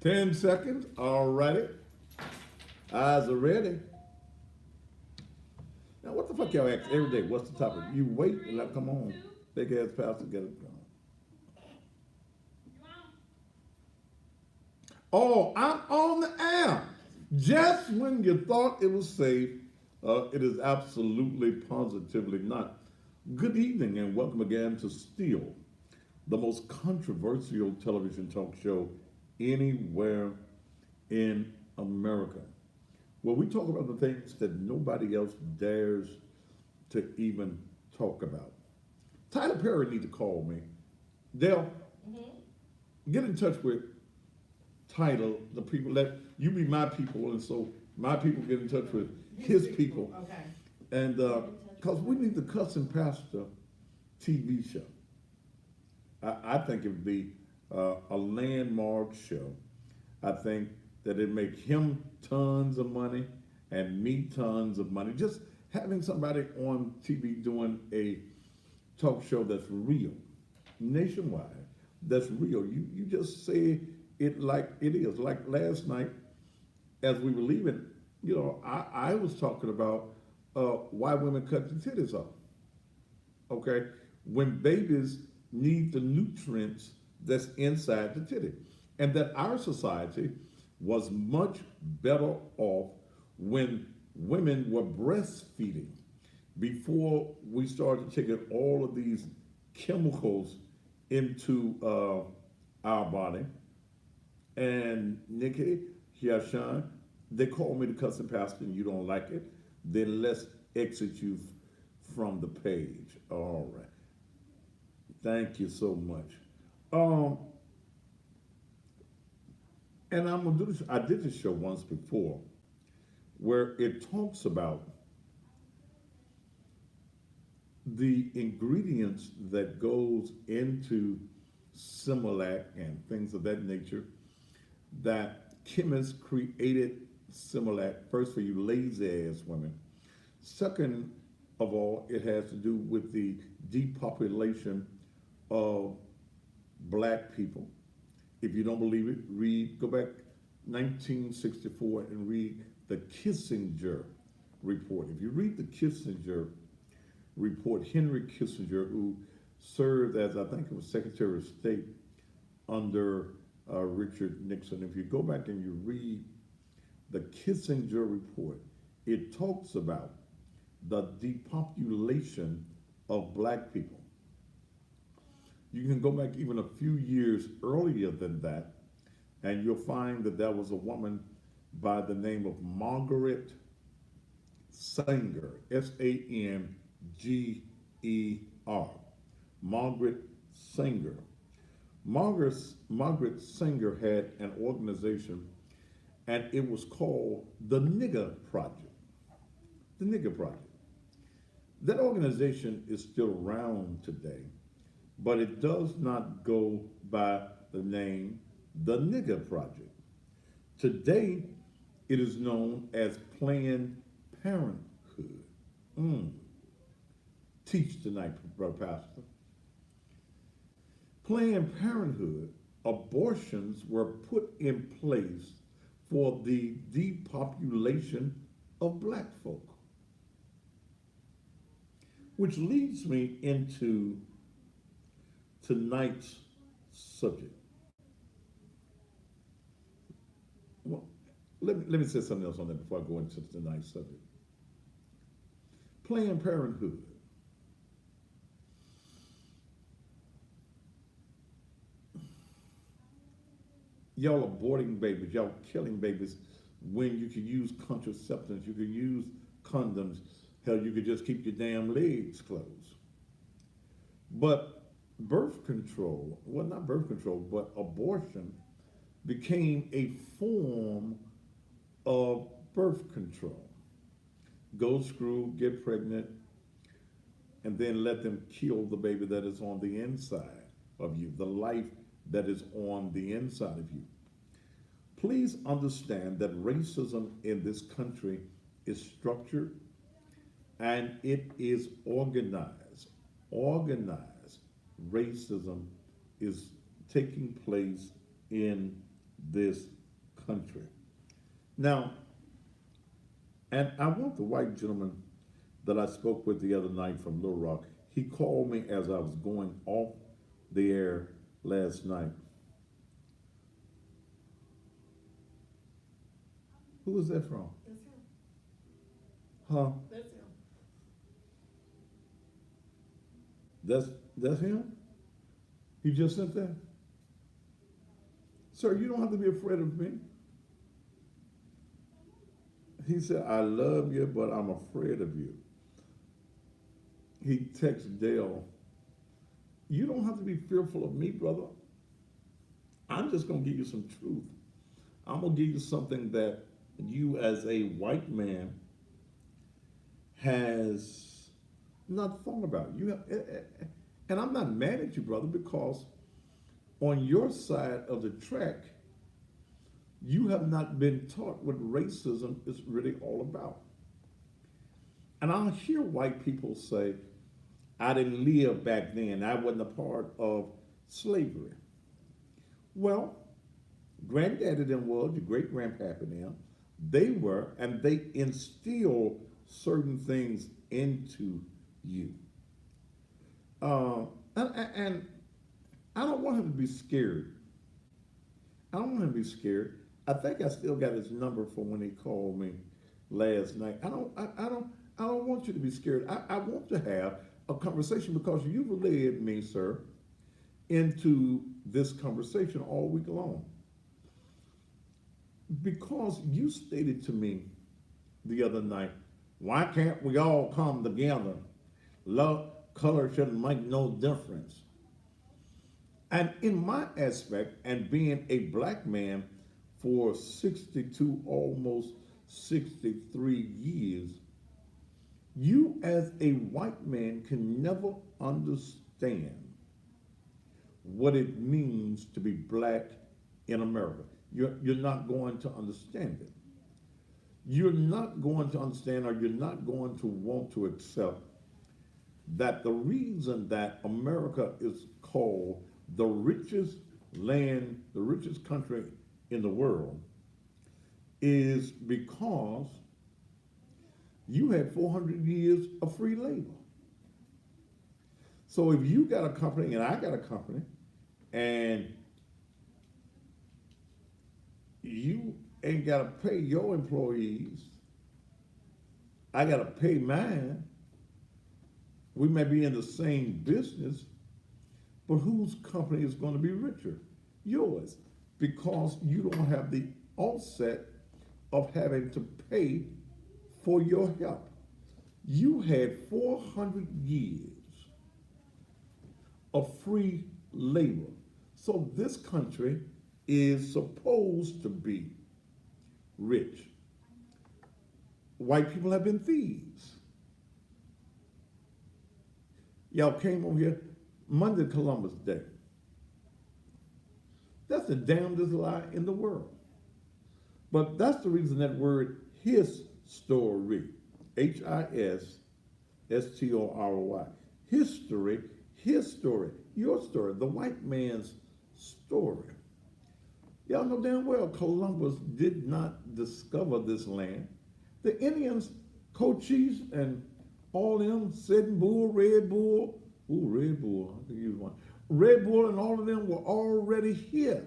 10 seconds. All righty. Eyes are ready. Now, what the fuck y'all ask every day? What's the topic? You wait and let come on. Big ass pastor get it going. Oh, I'm on the air. Just when you thought it was safe, it is absolutely positively not. Good evening and welcome again to Steel, the most controversial television talk show anywhere in America, where we talk about the things that nobody else dares to even talk about. Tyler Perry need to call me. Dale, get in touch with Tyler, the people that you be my people, and so my people get in touch with his people, Okay. and because we need the Cussing Pastor TV show. I think it would be a landmark show. I think that it make him tons of money and me tons of money. Just having somebody on TV doing a talk show that's real, nationwide, that's real. You just say it like it is. Like last night, as we were leaving, I was talking about why women cut the titties off. Okay, when babies need the nutrients that's inside the titty, and that our society was much better off when women were breastfeeding before we started taking all of these chemicals into our body. And Nikki, Hiashan, they call me the cussing pastor and you don't like it, then let's exit you from the page. All right. Thank you so much. Um, and I'm gonna do this. I did this show once before where it talks about the ingredients that goes into Similac and things of that nature that chemists created Similac first for you lazy ass women. Second of all, it has to do with the depopulation of black people. If you don't believe it, go back 1964 and read the Kissinger report. If you read the Kissinger report, Henry Kissinger, who served as, I think it was Secretary of State under Richard Nixon, if you go back and you read the Kissinger report, it talks about the depopulation of black people. You can go back even a few years earlier than that, and you'll find that there was a woman by the name of Margaret Sanger, Sanger, Margaret Sanger. Margaret Sanger had an organization, and it was called the Nigger Project. The Nigger Project. That organization is still around today, but it does not go by the name the Nigger Project. Today, it is known as Planned Parenthood. Mm. Teach tonight, Brother Pastor. Planned Parenthood, abortions were put in place for the depopulation of black folk. Which leads me into tonight's subject. Well, let me say something else on that before I go into tonight's subject. Planned Parenthood. Y'all aborting babies, y'all killing babies when you can use contraceptives, you can use condoms, hell, you could just keep your damn legs closed. But birth control, well, not birth control, but abortion became a form of birth control. Go screw, get pregnant, and then let them kill the baby that is on the inside of you, the life that is on the inside of you. Please understand that racism in this country is structured and it is organized. Organized racism is taking place in this country. Now, and I want the white gentleman that I spoke with the other night from Little Rock, he called me as I was going off the air last night. Who was that from? That's him. Huh? That's him. That's him? He just sent that? Sir, you don't have to be afraid of me. He said, I love you, but I'm afraid of you. He texted Dale, you don't have to be fearful of me, brother. I'm just going to give you some truth. I'm going to give you something that you as a white man has not thought about. You have, and I'm not mad at you, brother, because on your side of the track, you have not been taught what racism is really all about. And I'll hear white people say, I didn't live back then. I wasn't a part of slavery. Well, granddaddy them was, your great grandpappy them, they were, and they instilled certain things into you. And I don't want him to be scared. I don't want him to be scared. I think I still got his number from when he called me last night. I don't want you to be scared. I want to have a conversation because you've led me, sir, into this conversation all week long. Because you stated to me the other night, why can't we all come together? Love, color shouldn't make no difference. And in my aspect, and being a black man for 62, almost 63 years, you as a white man can never understand what it means to be black in America. You're not going to understand it. You're not going to understand, or you're not going to want to accept that the reason that America is called the richest land, the richest country in the world is because you had 400 years of free labor. So if you got a company and I got a company and you ain't got to pay your employees, I got to pay mine. We may be in the same business, but whose company is going to be richer? Yours, because you don't have the offset of having to pay for your help. You had 400 years of free labor. So this country is supposed to be rich. White people have been thieves. Y'all came over here Monday, Columbus Day. That's the damnedest lie in the world. But that's the reason that word his story, History, history, his story, your story, the white man's story. Y'all know damn well Columbus did not discover this land. The Indians, Cochise and all them, Sitting Bull, Red Bull, Red Bull, I can use one. Red Bull and all of them were already here.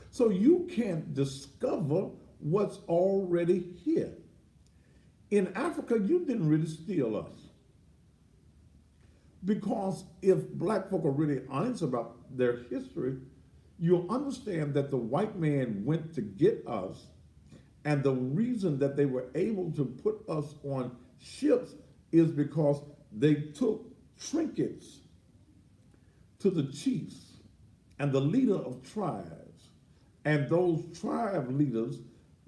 So you can't discover what's already here. In Africa, you didn't really steal us. Because if black folk are really honest about their history, you'll understand that the white man went to get us, and the reason that they were able to put us on ships is because they took trinkets to the chiefs and the leader of tribes. And those tribe leaders,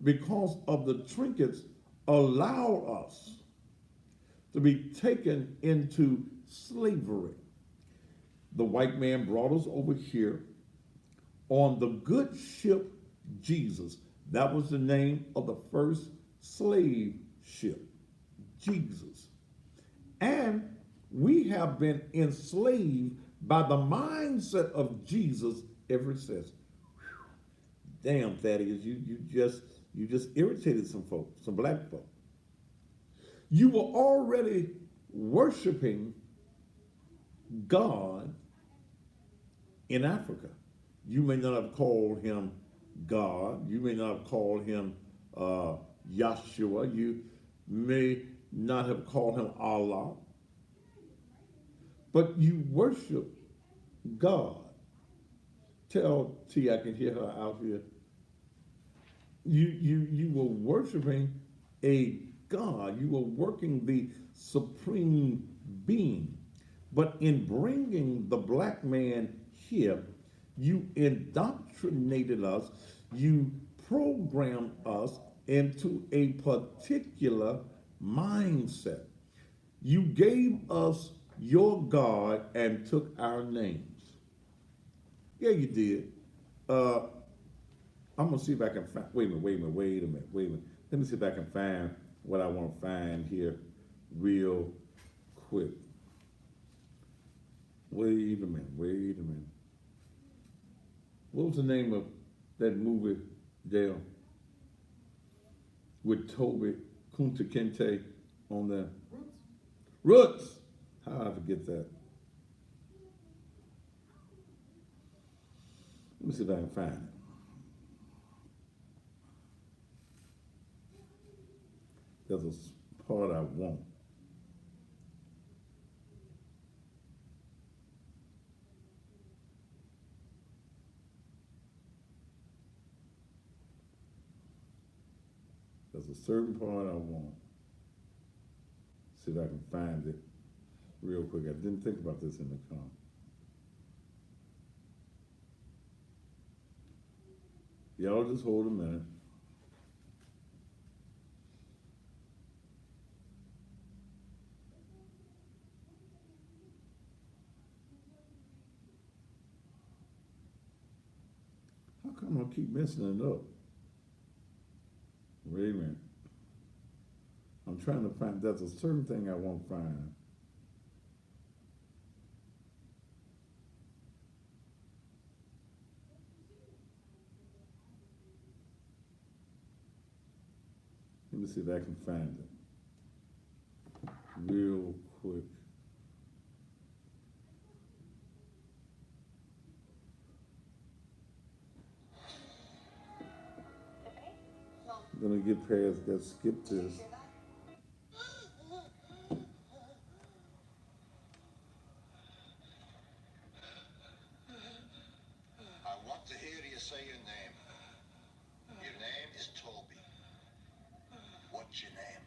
because of the trinkets, allow us to be taken into slavery. The white man brought us over here on the good ship Jesus. That was the name of the first slave ship, Jesus. And we have been enslaved by the mindset of Jesus ever since. Damn, Thaddeus, you just irritated some folks, some black folk. You were already worshiping God in Africa. You may not have called him God. You may not have called him uh, Yahshua. You may not have called him Allah, but you worship God. Tell T, I can hear her out here. You were worshiping a God. You were working the supreme being. But in bringing the black man here, you indoctrinated us, you programmed us into a particular mindset. You gave us your God and took our names. Yeah, you did. Uh, I'm gonna see if I can find. Wait a minute. Let me see if I can find what I want to find here, real quick. Wait a minute. What was the name of that movie, Dale, with Toby Kunta Kinte on the Roots? How I forget that? Let me see if I can find it. There's a part I want. There's a certain part I want. See if I can find it real quick. I didn't think about this in the car. Y'all just hold a minute. How come I keep messing it up? Wait a minute. I'm trying to find, there's a certain thing I want to find. Let me see if I can find it real quick. I'm gonna get past that, skip this. I want to hear you say your name. Your name is Toby. What's your name?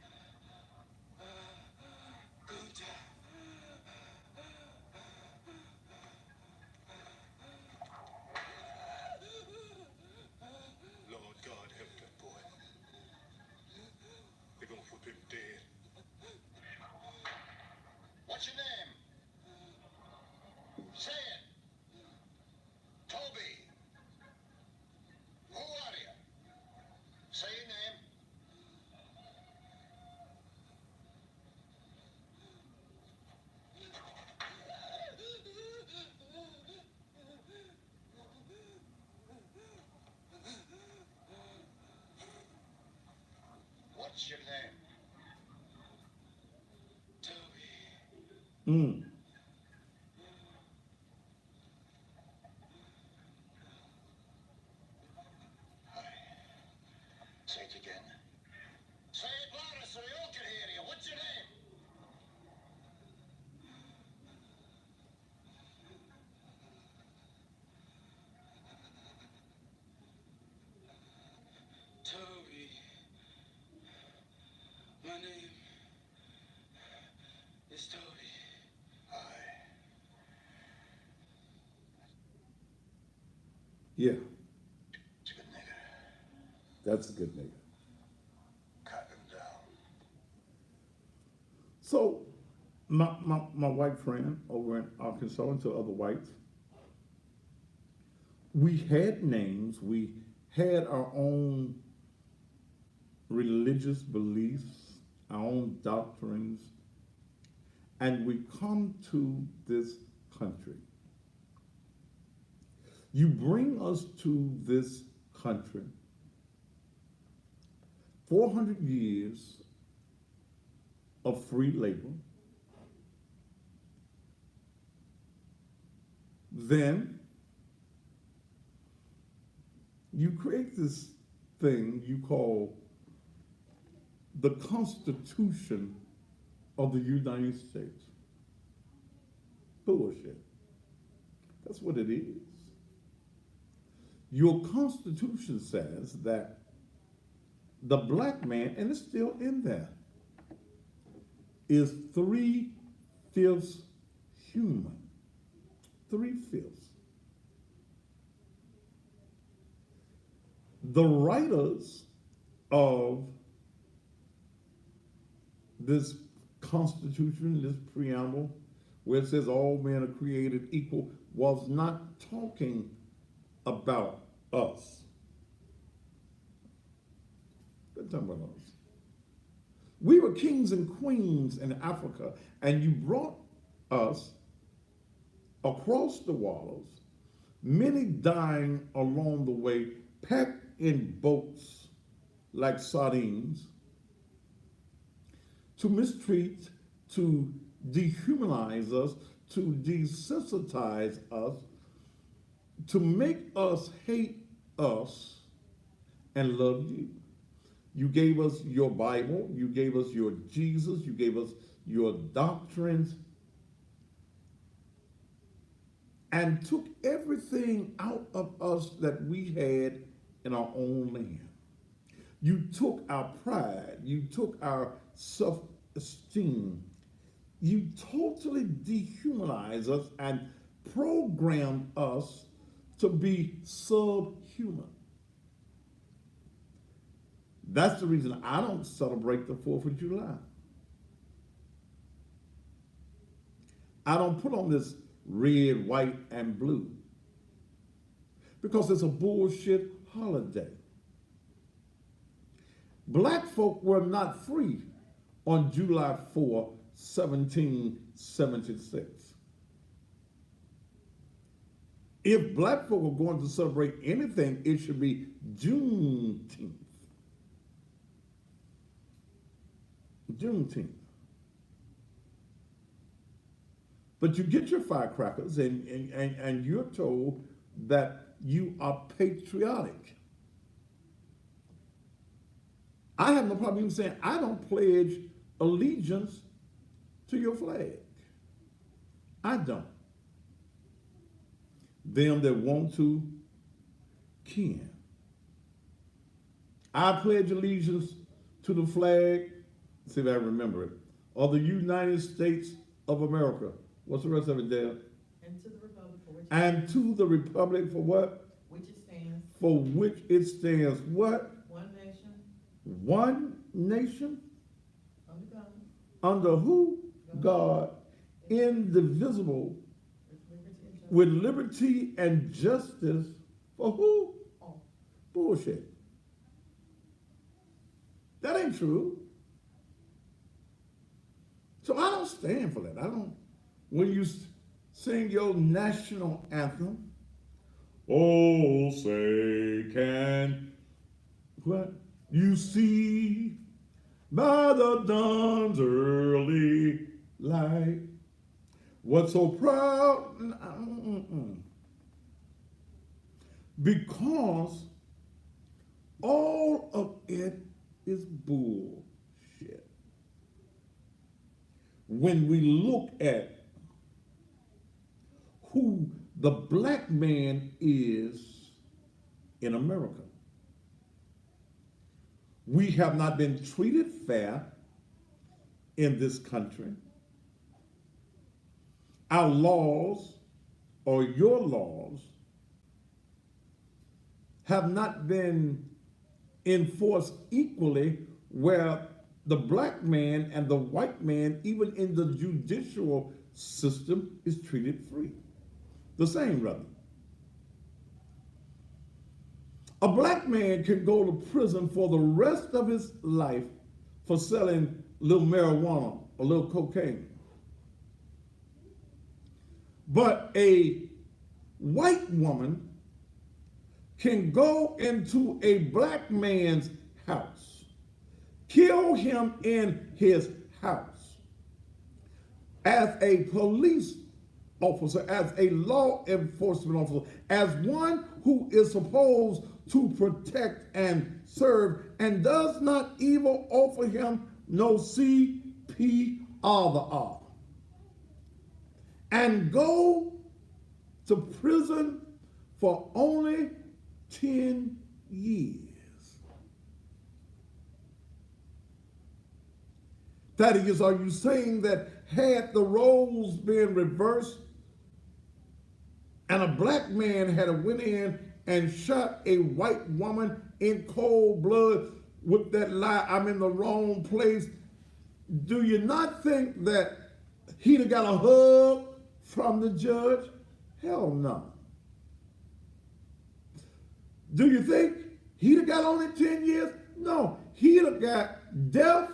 Kunta. Lord God help that boy. They're gonna put him dead. What's your name? Say it. Toby. Who are you? Say your name. What's your name? Toby. Mm. Say it again. Say it louder so we all can hear you. What's your name? Toby. My name is Toby. Aye. Yeah, It's a good nigga. that's a good nigga. Cut him down. So, my white friend over in Arkansas and to other whites, we had names, we had our own religious beliefs, our own doctrines, and we come to this country. You bring us to this country, 400 years of free labor, then you create this thing you call the Constitution of the United States. Bullshit. That's what it is. Your Constitution says that the black man, and it's still in there, is 3/5 human. 3/5. The writers of this Constitution, this preamble, where it says all men are created equal, was not talking about us. They're talking about us. We were kings and queens in Africa, and you brought us across the waters, many dying along the way, packed in boats like sardines, to mistreat, to dehumanize us, to desensitize us, to make us hate us and love you. You gave us your Bible, you gave us your Jesus, you gave us your doctrines, and took everything out of us that we had in our own land. You took our pride, you took our self-esteem, you totally dehumanized us and programmed us to be subhuman. That's the reason I don't celebrate the 4th of July. I don't put on this red, white, and blue because it's a bullshit holiday. Black folk were not free on July 4, 1776. If black folk are going to celebrate anything, it should be Juneteenth. Juneteenth. But you get your firecrackers and you're told that you are patriotic. I have no problem even saying I don't pledge allegiance to your flag. I don't. Them that want to can. I pledge allegiance to the flag, see if I remember it, of the United States of America. What's the rest of it, Dale? And to the republic for which And to the republic for what? which it stands, For which it stands what? one nation, One nation? under God, Under who? God. Indivisible. with liberty and justice. With liberty and justice for who? All. Bullshit. That ain't true. So I don't stand for that. I don't. When you sing your national anthem, oh, say can what you see by the dawn's early light, what so proud, because all of it is bullshit. When we look at who the black man is in America, we have not been treated fair in this country. Our laws, or your laws, have not been enforced equally, where the black man and the white man, even in the judicial system, is treated free. The same, brother. A black man can go to prison for the rest of his life for selling a little marijuana, a little cocaine. But a white woman can go into a black man's house, kill him in his house, as a police officer, as a law enforcement officer, as one who is supposed to protect and serve, and does not even offer him no CPR, and go to prison for only 10 years. Thaddeus, are you saying that had the roles been reversed and a black man had went in and shot a white woman in cold blood with that lie, I'm in the wrong place, do you not think that he'd have got a hug from the judge? Hell no. Do you think he'd have got only 10 years? No, he'd have got death.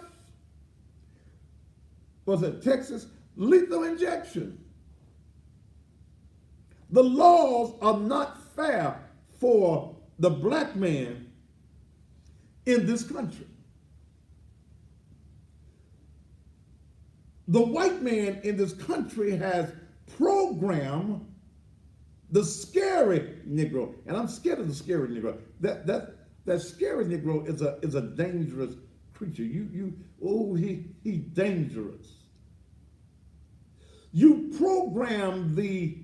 Was it Texas? Lethal injection. The laws are not fair for the black man in this country. The white man in this country has programmed the scary Negro, and I'm scared of the scary Negro. That scary Negro is a dangerous creature. He's dangerous. You program the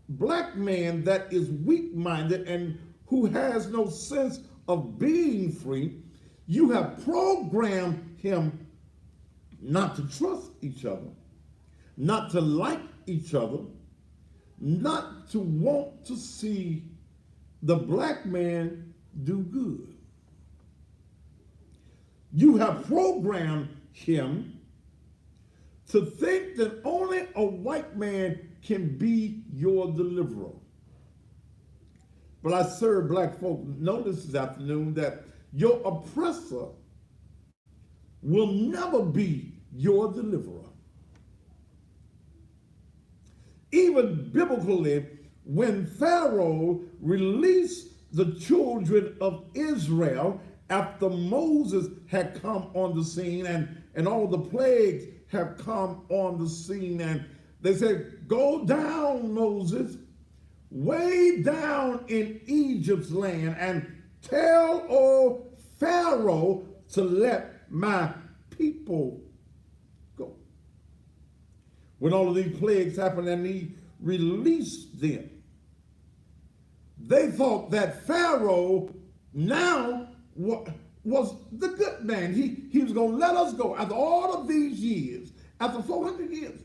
black man that is weak-minded and who has no sense of being free. You have programmed him not to trust each other, not to like each other, not to want to see the black man do good. You have programmed him to think that only a white man can be your deliverer. But I serve black folk. Notice this afternoon that your oppressor will never be your deliverer. Even biblically, when Pharaoh released the children of Israel after Moses had come on the scene and all the plagues have come on the scene, and they said, go down, Moses, way down in Egypt's land, and tell old Pharaoh to let my people go. When all of these plagues happened and he released them, they thought that Pharaoh now was the good man. He was going to let us go after all of these years, after 400 years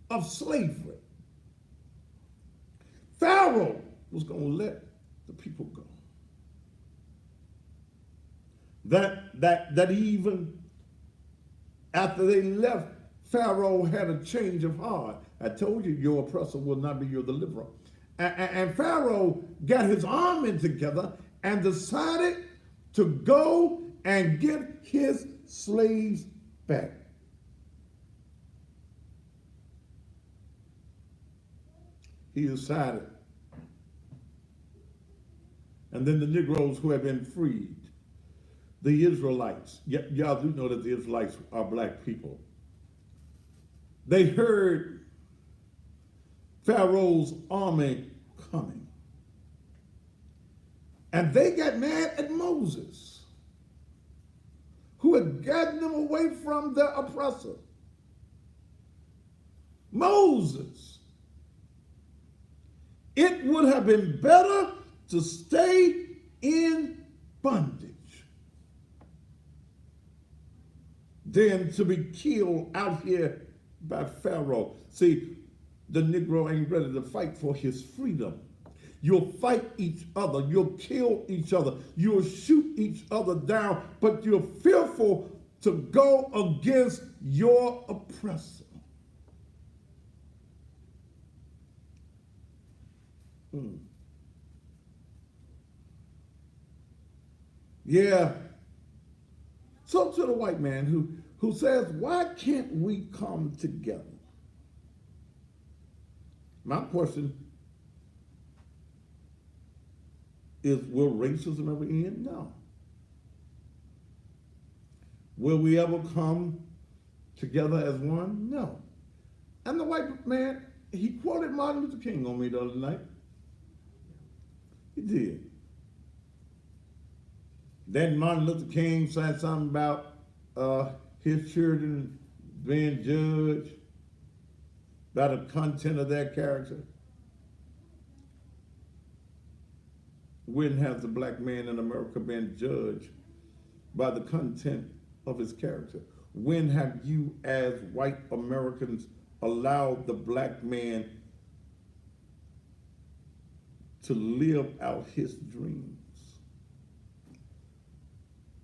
of slavery. Pharaoh was going to let the people go. That even after they left, Pharaoh had a change of heart. I told you your oppressor will not be your deliverer. And Pharaoh got his army together and decided to go and get his slaves back. He decided. And then the Negroes who had been freed, the Israelites, y'all do know that the Israelites are black people. They heard Pharaoh's army coming. And they got mad at Moses, who had gotten them away from their oppressor. Moses, it would have been better to stay in bondage than to be killed out here by Pharaoh. See, the Negro ain't ready to fight for his freedom. You'll fight each other. You'll kill each other. You'll shoot each other down, but you're fearful to go against your oppressor. Yeah. So to the white man who says, why can't we come together? My question, will racism ever end? No. Will we ever come together as one? No. And the white man, he quoted Martin Luther King on me the other night. He did. Then Martin Luther King said something about his children being judged by the content of their character. When has the black man in America been judged by the content of his character? When have you, as white Americans, allowed the black man to live out his dreams?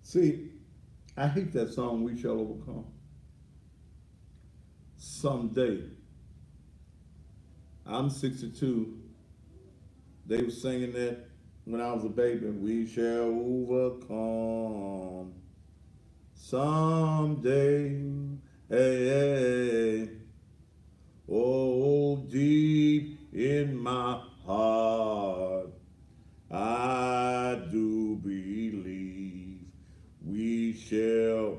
See, I hate that song, We Shall Overcome. Someday, I'm 62. They were singing that when I was a baby. We shall overcome someday. Hey, hey, hey. Oh, deep in my heart, I do believe we shall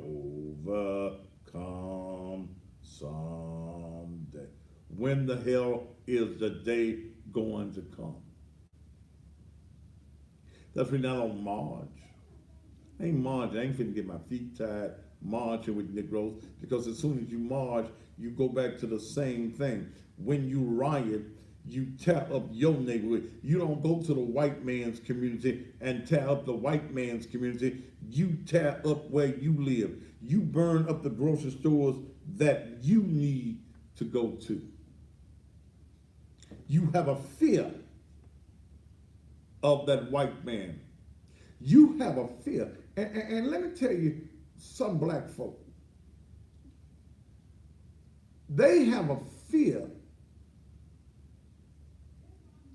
overcome someday. When the hell is the day going to come? That's when I don't march. I ain't marching. I ain't finna get my feet tied marching with Negroes, because as soon as you march, you go back to the same thing. When you riot, you tear up your neighborhood. You don't go to the white man's community and tear up the white man's community. You tear up where you live. You burn up the grocery stores that you need to go to. You have a fear of that white man. You have a fear. And let me tell you, some black folk, they have a fear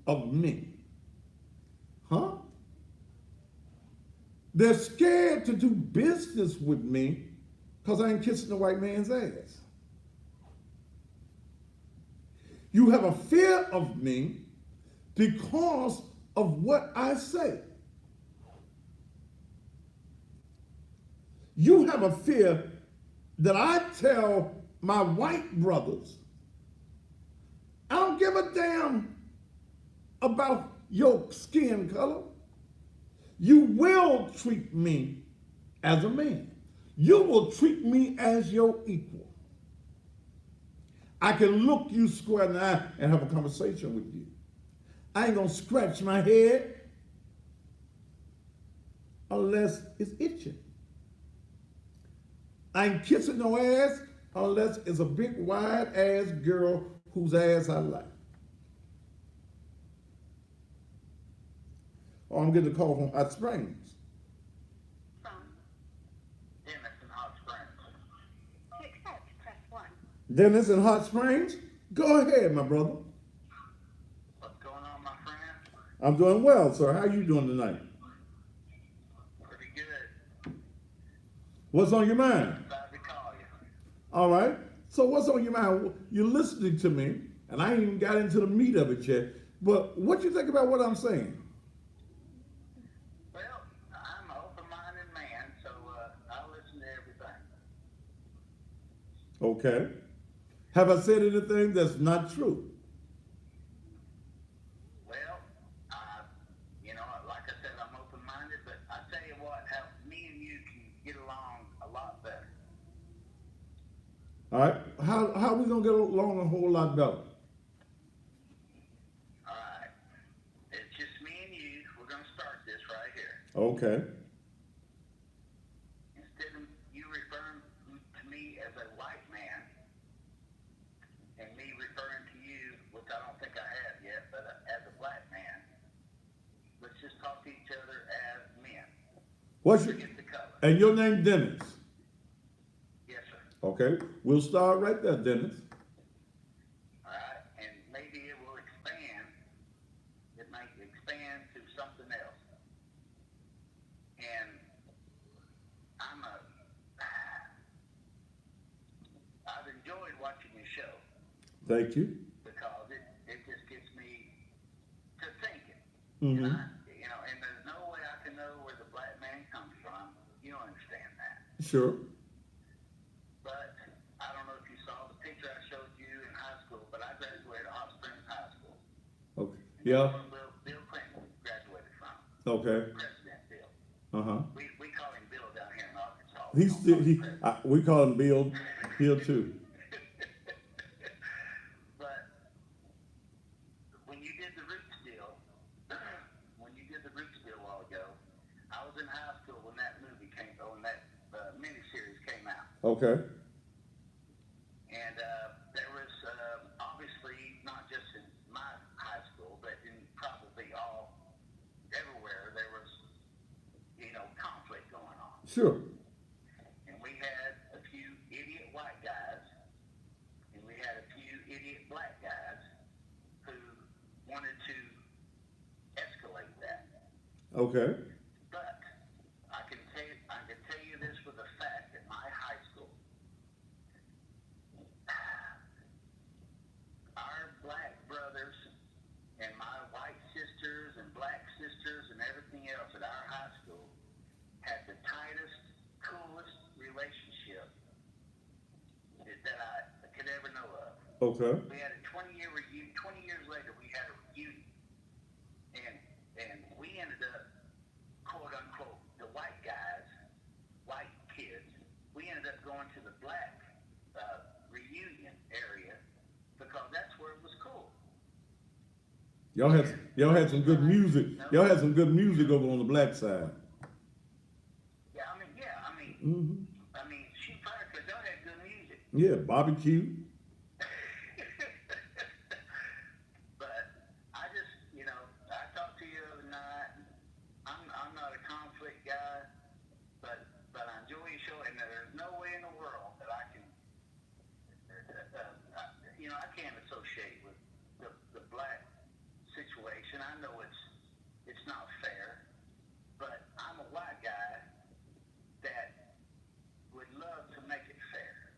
of me. Huh? They're scared to do business with me because I ain't kissing the white man's ass. You have a fear of me because of what I say. You have a fear that I tell my white brothers, I don't give a damn about your skin color. You will treat me as a man. You will treat me as your equal. I can look you square in the eye and have a conversation with you. I ain't gonna scratch my head unless it's itching. I ain't kissing no ass unless it's a big wide ass girl whose ass I like. Oh, I'm getting a call from Hot Springs. Dennis in Hot Springs. To accept, press 1. Dennis in Hot Springs? Go ahead, my brother. What's going on, my friend? I'm doing well, sir. How you doing tonight? Pretty good. What's on your mind? Glad to call you. All right. So what's on your mind? You're listening to me, and I ain't even got into the meat of it yet. But what you think about what I'm saying? Well, I'm an open-minded man, so I'll listen to everything. Okay. Have I said anything that's not true? Well, like I said, I'm open-minded, but I tell you what, how me and you can get along a lot better. All right. How we gonna get along a whole lot better? All right. It's just me and you. We're going to start this right here. Okay. Instead of you referring to me as a white man and me referring to you, which I don't think I have yet, but as a black man, let's just talk to each other as men. What's your Forget the color. and your name Dennis? Yes, sir. Okay. We'll start right there, Dennis. All right. And maybe it will expand. It might expand to something else. And I've enjoyed watching your show Thank you. because it just gets me to thinking. Mhm. And Sure. But I don't know if you saw the picture I showed you in high school, but I graduated Hot Springs High School. Okay. And Yeah. that's where Bill Clinton graduated from. Okay. President Bill. Uh-huh. We call him Bill down here in Arkansas. He's still, we call him Bill too. But when you did the Roots deal, a while ago, I was in high school when that movie came, when that miniseries came out. Okay. And there was obviously not just in my high school, but in probably everywhere there was, conflict going on. Sure. And we had a few idiot white guys, and we had a few idiot black guys who wanted to escalate that. Okay. But I can tell you this with a fact: at my high school, our black brothers and my white sisters and black sisters and everything else at our high school had the tightest, coolest relationship that I could ever know of. Okay. We had a 20-year reunion. 20 years later, we had a reunion, and we ended up, quote unquote, the white guys, white kids. We ended up going to the black reunion area because that's where it was cool. Y'all had some good music. Y'all had some good music over on the black side. Mm-hmm. Shoot fire, because y'all had good music. Yeah, barbecue. But I just, I talked to you the other night. I'm not a conflict guy, but I enjoy your show, and there's no way in the world that I can, I can't associate with the black situation. I know it's not fair, but I'm a white guy that would love to make it fair.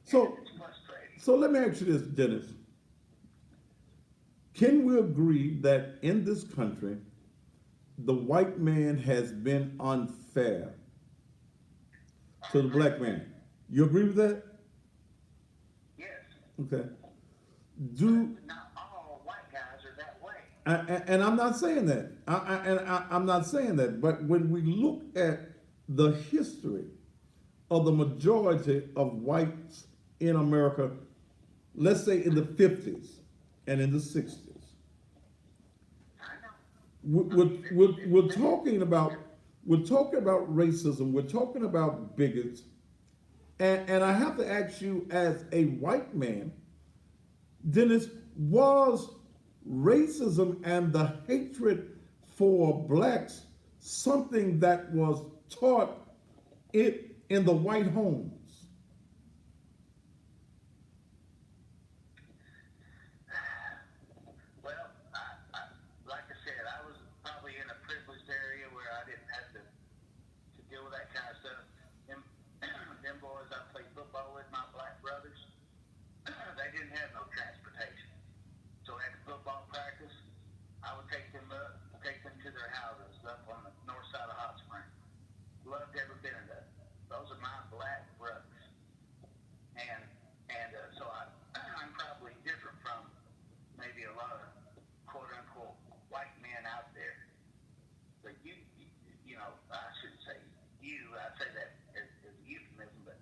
So, It's frustrating. so let me ask you this, Dennis. Can we agree that in this country, the white man has been unfair to the black man? You agree with that? Yes. Okay. Not all white guys are that way. And I'm not saying that. I'm not saying that. But when we look at the history of the majority of whites in America, let's say in the 50s and in the 60s, I know. we're talking about racism. We're talking about bigots. And I have to ask you, as a white man, Dennis, was racism and the hatred for blacks something that was taught in the white homes? Well, like I said, I was probably in a privileged area where I didn't have to deal with that kind of stuff. Them boys I played football with, my black brothers, they didn't have no transportation. So at football practice, I would take them to their houses up on the north side of Hot Springs. Loved every bit of that. Those are my black brothers. And so I'm probably different from maybe a lot of quote unquote white men out there. But I shouldn't say you, I say that as a euphemism, but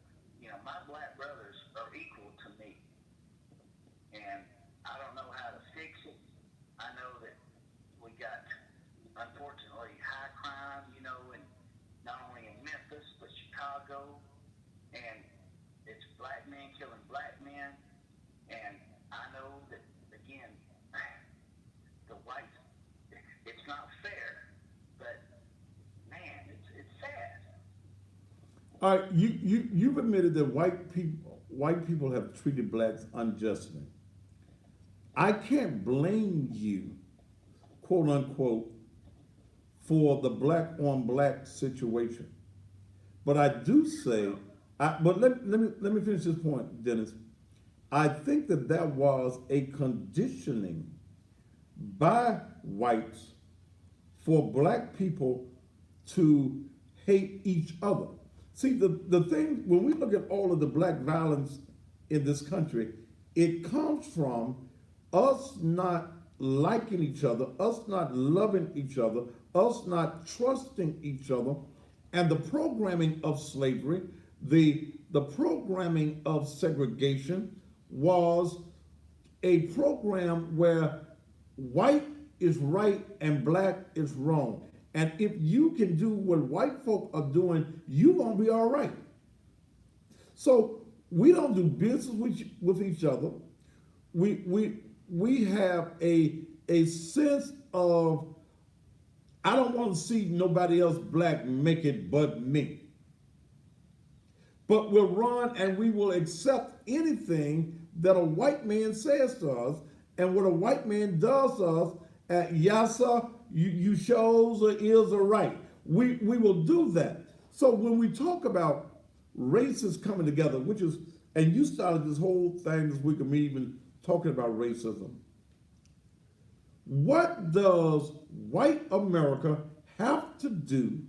my black brothers are equal to me. And I don't know how to fix it. I know that we got, unfortunately, high crime, and not only in Memphis, but Chicago. And it's black men killing black men. And I know that, again, the whites, it's not fair. But, man, it's sad. All right, you've admitted that white people have treated blacks unjustly. I can't blame you, quote unquote, for the black on black situation. But I do say, but let me finish this point, Dennis. I think that was a conditioning by whites for black people to hate each other. See, the thing, when we look at all of the black violence in this country, it comes from us not liking each other, us not loving each other, us not trusting each other, and the programming of slavery, the programming of segregation was a program where white is right and black is wrong. And if you can do what white folk are doing, you're gonna be all right. So we don't do business with each other. We have a sense of, I don't want to see nobody else black make it but me. But we'll run and we will accept anything that a white man says to us, and what a white man does to us, yassa, you shows or is or right. We will do that. So when we talk about races coming together, which is, and you started this whole thing this week of me even talking about racism. What does white America have to do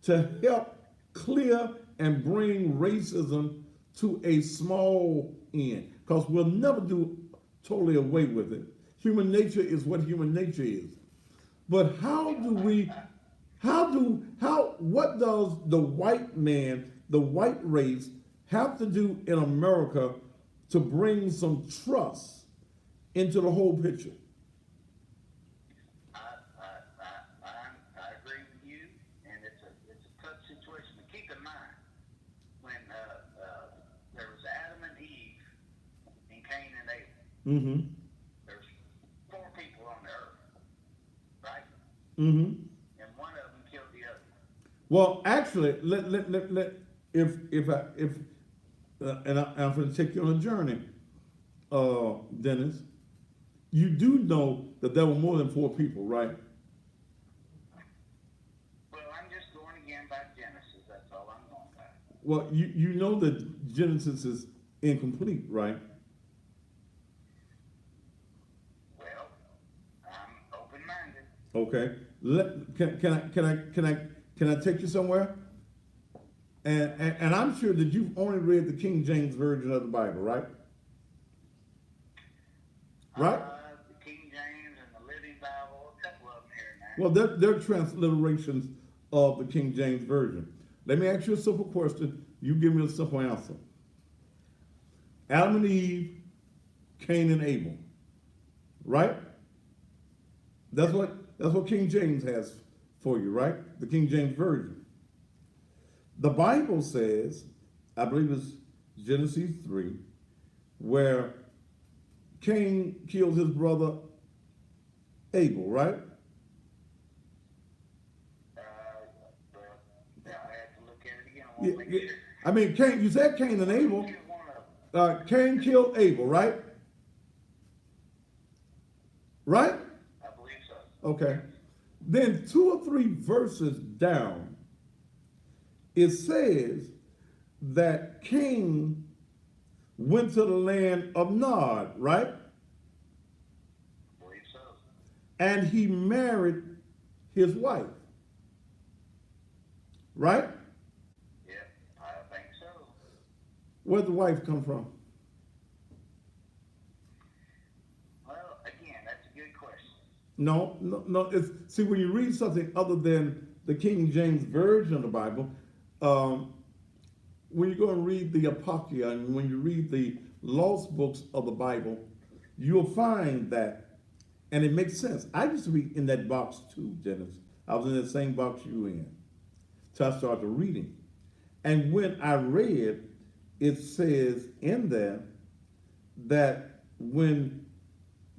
to help clear and bring racism to a small end? Because we'll never do totally away with it. Human nature is what human nature is. But what does the white man, the white race, have to do in America to bring some trust into the whole picture? I agree with you, and it's a tough situation. But keep in mind, when there was Adam and Eve and Cain and Abel, Mm-hmm. there's 4 people on the earth, right? Mm-hmm. And one of them killed the other. Well, actually, I'm going to take you on a journey, Dennis. You do know that there were more than 4 people, right? Well, I'm just going again by Genesis. That's all I'm going by. Well, you know that Genesis is incomplete, right? Well, I'm open-minded. Okay. Can I take you somewhere? And I'm sure that you've only read the King James Version of the Bible, right? Right? The King James and the Living Bible, a couple of them here and there. Well, they're transliterations of the King James Version. Let me ask you a simple question. You give me a simple answer. Adam and Eve, Cain and Abel, right? That's what King James has for you, right? The King James Version. The Bible says, I believe it's Genesis 3, where Cain killed his brother Abel, right? I had to look at it again. I want to make Yeah, sure. I mean, Cain, you said Cain and Abel. Which one of them? Cain killed Abel, right? Right? I believe so. Okay. Then 2 or 3 verses down, it says that Cain went to the land of Nod, right? I believe so. And he married his wife. Right? Yeah, I think so. Where'd the wife come from? Well, again, that's a good question. No. See, when you read something other than the King James Version of the Bible, when you go and read the Apocrypha and when you read the lost books of the Bible, you'll find that, and it makes sense. I used to be in that box too, Dennis. I was in that same box you were in. So I started reading. And when I read, it says in there that when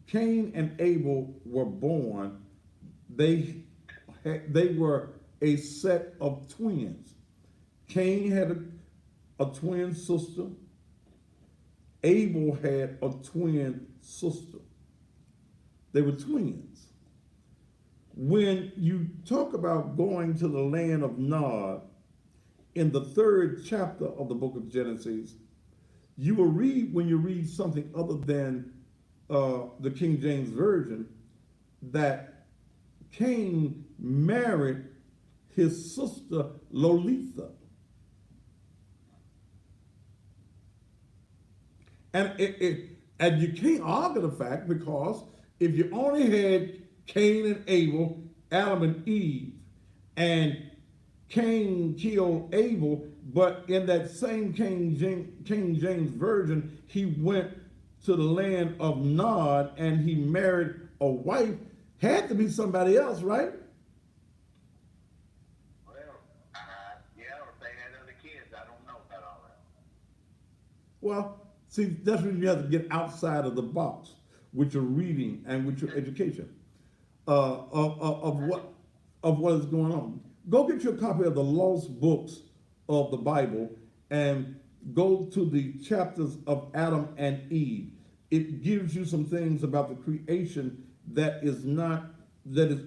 Cain and Abel were born, they were a set of twins. Cain had a twin sister. Abel had a twin sister. They were twins. When you talk about going to the land of Nod, in the 3rd chapter of the book of Genesis, you will read, when you read something other than the King James Version, that Cain married his sister Lolitha. And you can't argue the fact, because if you only had Cain and Abel, Adam and Eve, and Cain killed Abel, but in that same King James version, he went to the land of Nod and he married a wife. Had to be somebody else, right? Well, yeah, or if they had other kids, I don't know about all that. Well, see, that's when you have to get outside of the box with your reading and with your education of what is going on. Go get your copy of the Lost Books of the Bible and go to the chapters of Adam and Eve. It gives you some things about the creation that is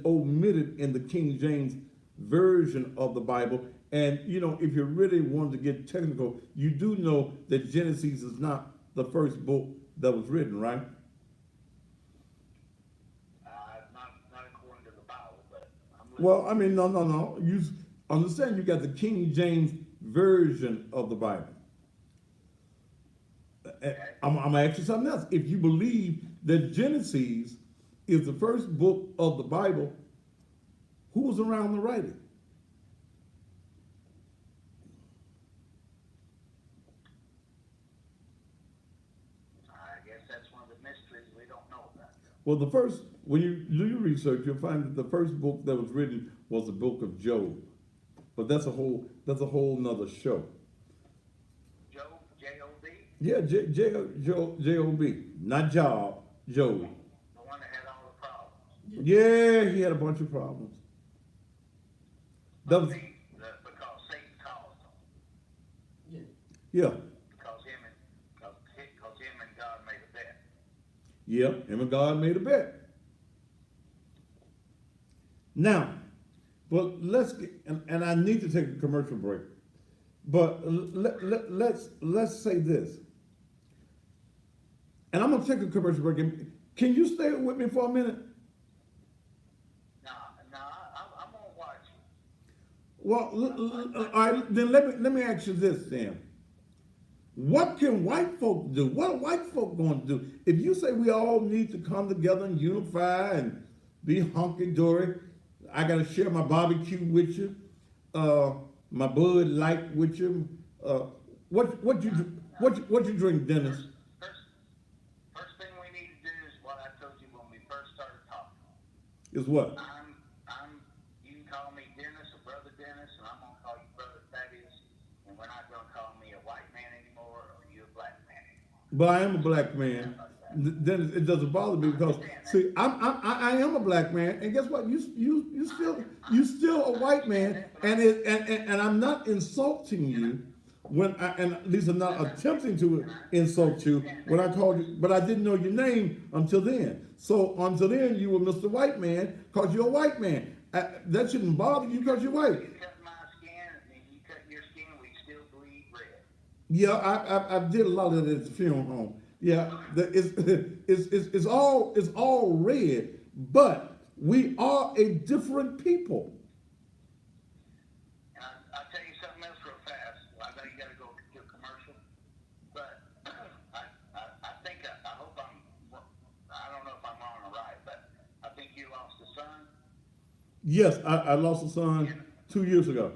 omitted in the King James version of the Bible. And you know, if you really wanted to get technical, you do know that Genesis is not the first book that was written, right? Not according to the Bible, but I'm listening. Well, I mean, no. You understand, you got the King James version of the Bible. I'm gonna ask you something else. If you believe that Genesis is the first book of the Bible, who was around to write it? I guess that's one of the mysteries we don't know about. Well, when you do your research, you'll find that the first book that was written was the book of Job. But that's a whole nother show. Job, J-O-B, Yeah, J-O-B, not Job, Job. the one that had all the problems. Yeah, he had a bunch of problems. That was, Because Satan caused them. Yeah. yeah, Because him and God made a bet. yeah, him and God made a bet. Now, but let's get, and I need to take a commercial break. But let's say this. And I'm gonna take a commercial break. Can you stay with me for a minute? No, I'm gonna watch you. Well, all right, then let me ask you this then. What can white folk do? What are white folk going to do? If you say we all need to come together and unify and be hunky-dory, I got to share my barbecue with you, my Bud Light with you. What you drink, Dennis? First thing we need to do is what I told you when we first started talking. Is what? You can call me Dennis or Brother Dennis, and I'm gonna call you Brother Thaddeus, and we're not gonna call me a white man anymore or you a black man anymore. But I am a black man. Then it doesn't bother me because see, I am a black man, and guess what? You still a white man, and I'm not insulting you when and at least I'm not attempting to insult you when I called you, but I didn't know your name until then. So until then, you were Mr. White Man because you're a white man. That shouldn't bother you because you're white. You cut my skin, and you cut your skin, we still bleed red. Yeah, I did a lot of that at the funeral home. Yeah, it's all red, but we are a different people. And I'll tell you something else real fast. I know you got to go to a commercial, but I think I hope I don't know if I'm wrong or right, but I think you lost a son. Yes, I lost a son 2 years ago.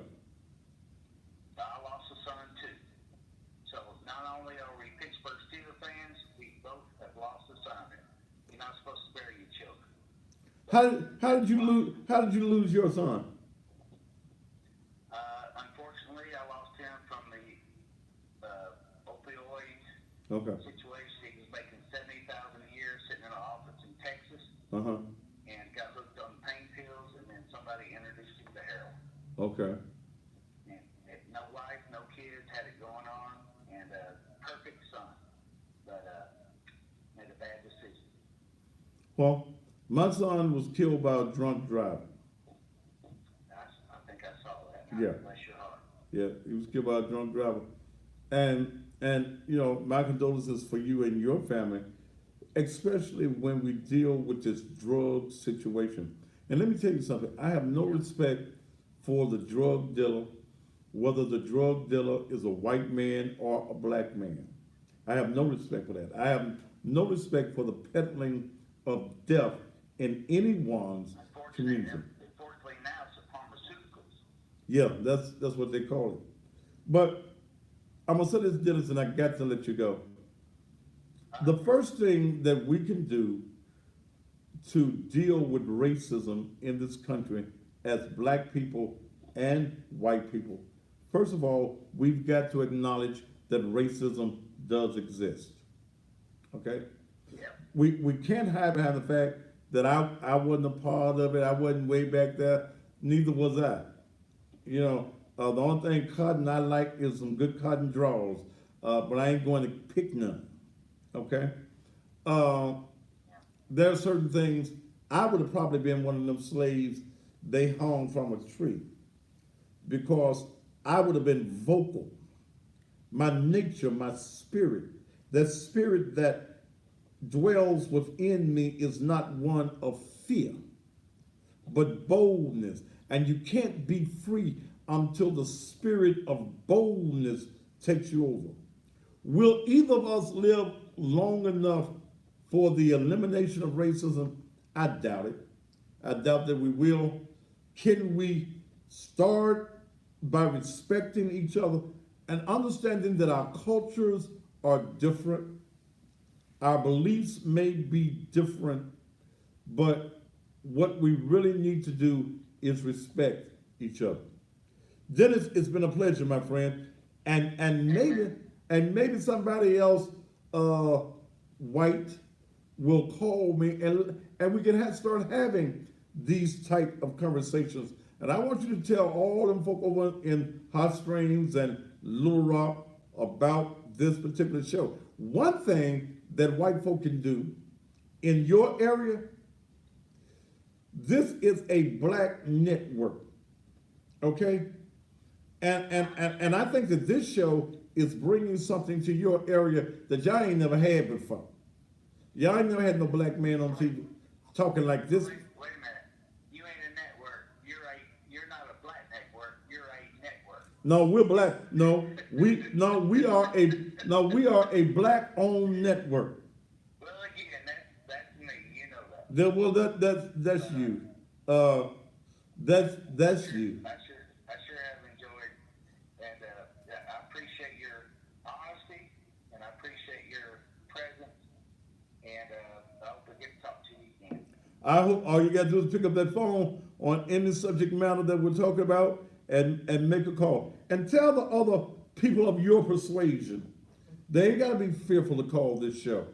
I lost a son too. So not only are we Pittsburgh Steelers fans, we both have lost a son. You're not supposed to bury your children. How did you lose your son? Unfortunately, I lost him from the opioid Okay. situation. He was making $70,000 a year, sitting in an office in Texas, Uh-huh. and got hooked on pain pills, and then somebody introduced him to heroin. Okay. And had no wife, no kids, had it going on, and a perfect son, but made a bad decision. Well, my son was killed by a drunk driver. I think I saw that. Yeah. Bless your heart. Yeah, he was killed by a drunk driver. And you know, my condolences for you and your family, especially when we deal with this drug situation. And let me tell you something, I have no respect for the drug dealer, whether the drug dealer is a white man or a black man. I have no respect for that. I have no respect for the peddling of death in anyone's community. Unfortunately now it's the pharmaceuticals. Yeah, that's what they call it. But I'm gonna say this, Dennis, and I got to let you go. The first thing that we can do to deal with racism in this country as black people and white people, first of all, we've got to acknowledge that racism does exist. Okay? Yeah. We can't hide behind the fact that I wasn't a part of it. I wasn't way back there. Neither was I. You know, the only thing cotton I like is some good cotton draws, but I ain't going to pick none. Okay? There are certain things, I would have probably been one of them slaves they hung from a tree because I would have been vocal. My nature, my spirit, that spirit that dwells within me is not one of fear, but boldness. And you can't be free until the spirit of boldness takes you over. Will either of us live long enough for the elimination of racism? I doubt it. I doubt that we will. Can we start by respecting each other and understanding that our cultures are different? Our beliefs may be different, but what we really need to do is respect each other. Dennis, it's been a pleasure, my friend, and maybe somebody else, white, will call me and we can start having these type of conversations. And I want you to tell all them folk over in Hot Springs and Little Rock about this particular show. One thing that white folk can do in your area, this is a black network, okay? And I think that this show is bringing something to your area that y'all ain't never had before. Y'all ain't never had no black man on TV talking like this. Wait a minute. You ain't a network. You're not a black network. You're a network. No, we're black. We are a black owned network. Well, again, that's me. You know that. Well, that's you. That's you. I sure have enjoyed, and I appreciate your honesty, and I appreciate your presence, and I hope I get to talk to you again. I hope all you gotta do is pick up that phone on any subject matter that we're talking about and make a call. And tell the other people of your persuasion, they ain't gotta be fearful to call this show.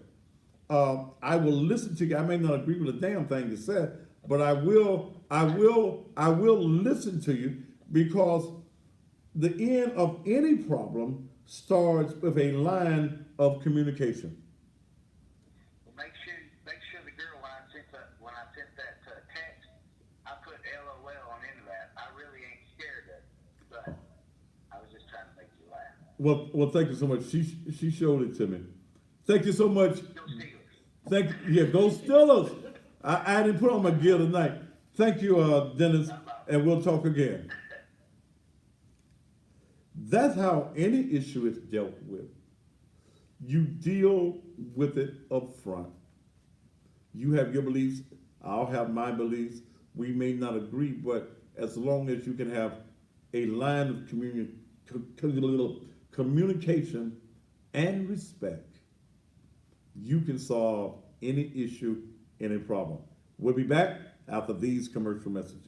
I will listen to you. I may not agree with a damn thing you said, but I will listen to you, because the end of any problem starts with a line of communication. Well, make sure the girl when I sent that text, I put LOL on into that. I really ain't scared of it, but I was just trying to make you laugh. Well, thank you so much. She showed it to me. Thank you so much. Go Steelers. Thank you. Yeah, go Steelers. I didn't put on my gear tonight. Thank you, Dennis, and we'll talk again. That's how any issue is dealt with. You deal with it up front. You have your beliefs, I'll have my beliefs. We may not agree, but as long as you can have a line of communication and respect, you can solve any issue, any problem. We'll be back after these commercial messages.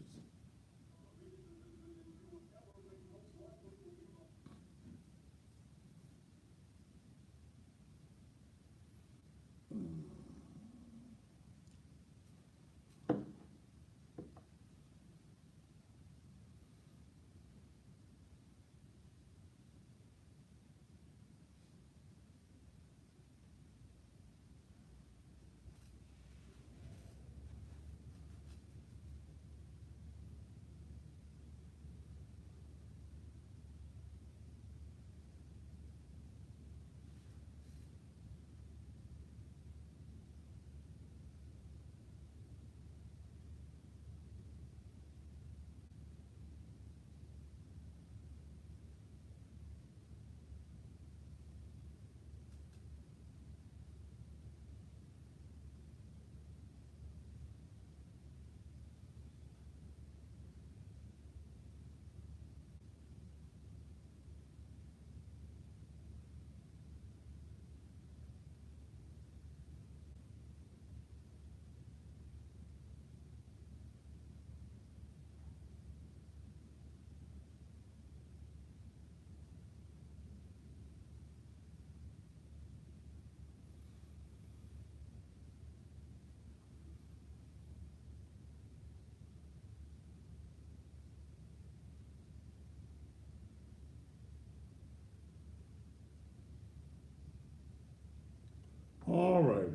All right,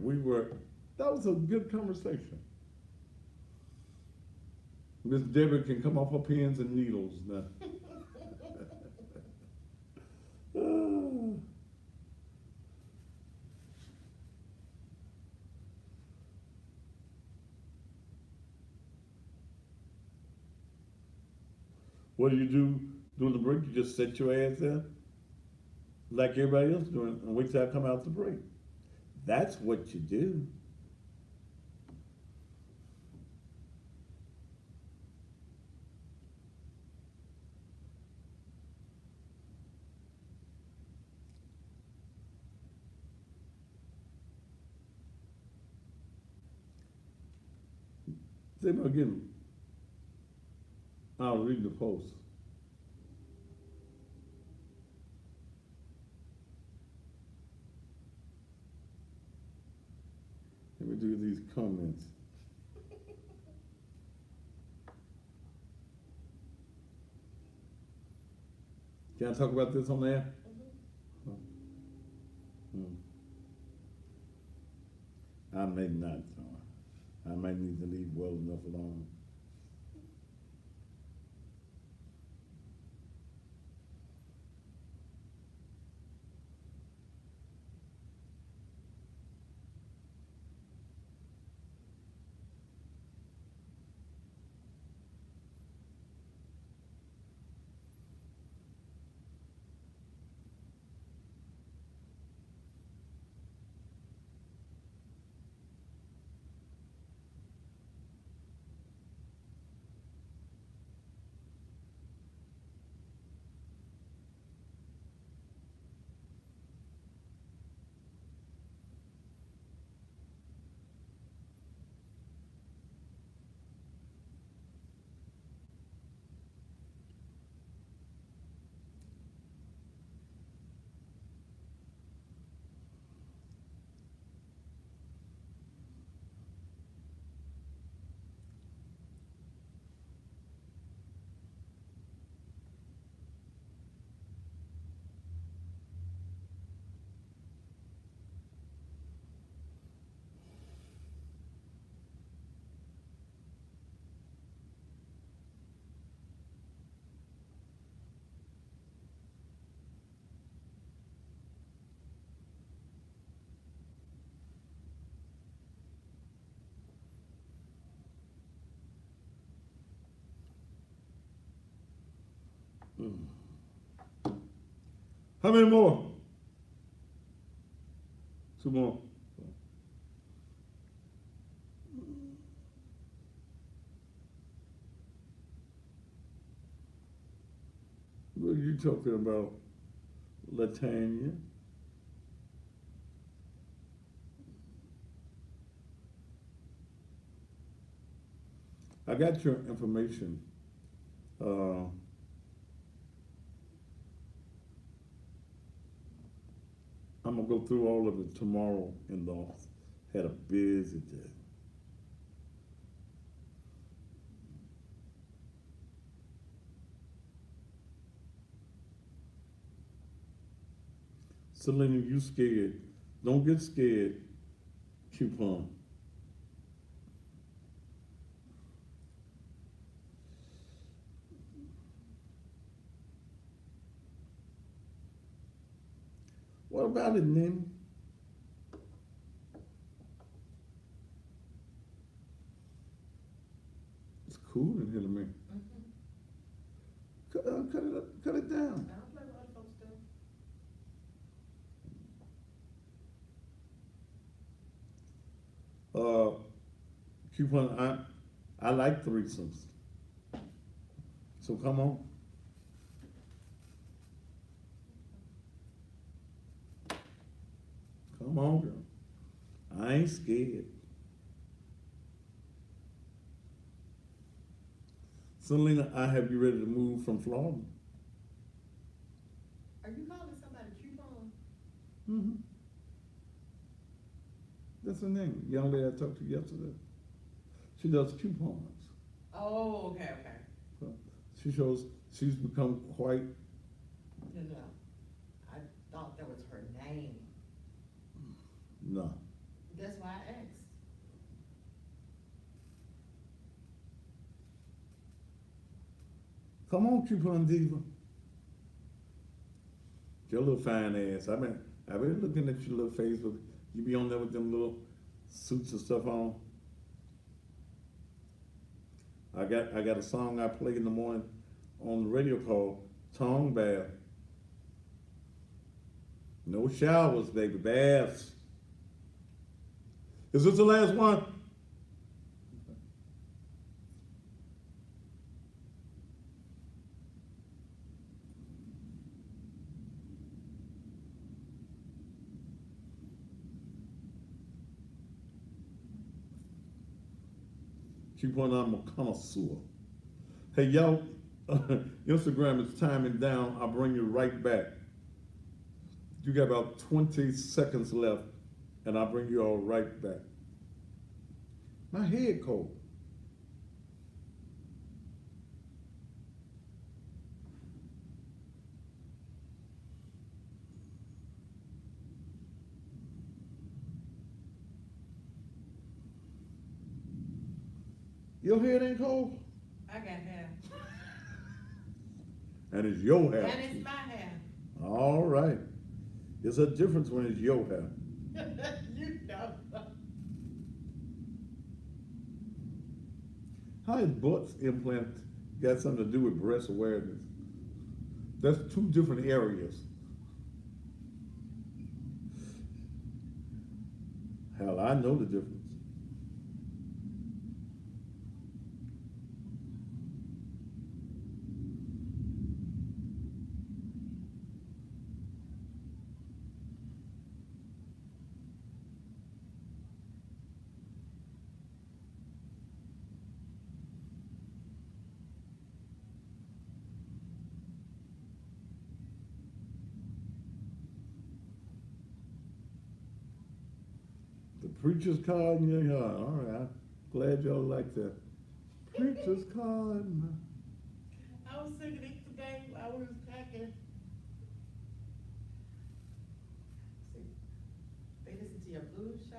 that was a good conversation. Miss Deborah can come off her pins and needles now. What do you do during the break? You just sit your ass there like everybody else doing and wait till I come out the break. That's what you do. Say again, I'll read the post. Let me do these comments. Can I talk about this on air? Hmm. I may not. I might need to leave well enough alone. How many more? Two more. What are you talking about, Latanya? I got your information. I'm gonna go through all of it tomorrow in the office. Had a busy day. Selena, you scared. Don't get scared, coupon. What about it, Nanny? It's cool in here to me. Cut it down. I don't play with other folks' stuff. Coupon, I like threesomes. So come on. Come on, girl. I ain't scared. Selena, I have you ready to move from Florida. Are you calling somebody coupon? Mm-hmm. That's her name. Young lady I talked to yesterday. She does coupons. Oh, okay, okay. She's become quite, No, I thought that was her name. No. That's why I asked. Come on, Coupon Diva. Your little fine ass. I've been looking at your little Facebook. You be on there with them little suits and stuff on. I got a song I play in the morning on the radio called Tongue Bath. No showers, baby, baths. Is this the last one? Keep on, I'm a connoisseur. Hey, y'all, Instagram is timing down. I'll bring you right back. You got about 20 seconds left, and I'll bring you all right back. My head cold. Your head ain't cold? I got hair. And it's your hair. And it's my hair. All right. There's a difference when it's your hair. You know. How is butt implant got something to do with breast awareness? That's two different areas. Hell, I know the difference. The preacher's card in your yard. All right. I'm glad y'all like that. Preacher's card. I was singing it today while we was packing. See, they listen to your blues show?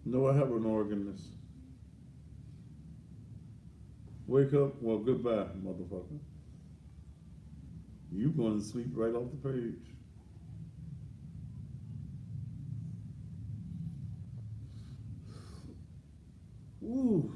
No, I have an organist. Wake up. Well, goodbye, motherfucker. You going to sleep right off the page. Ooh.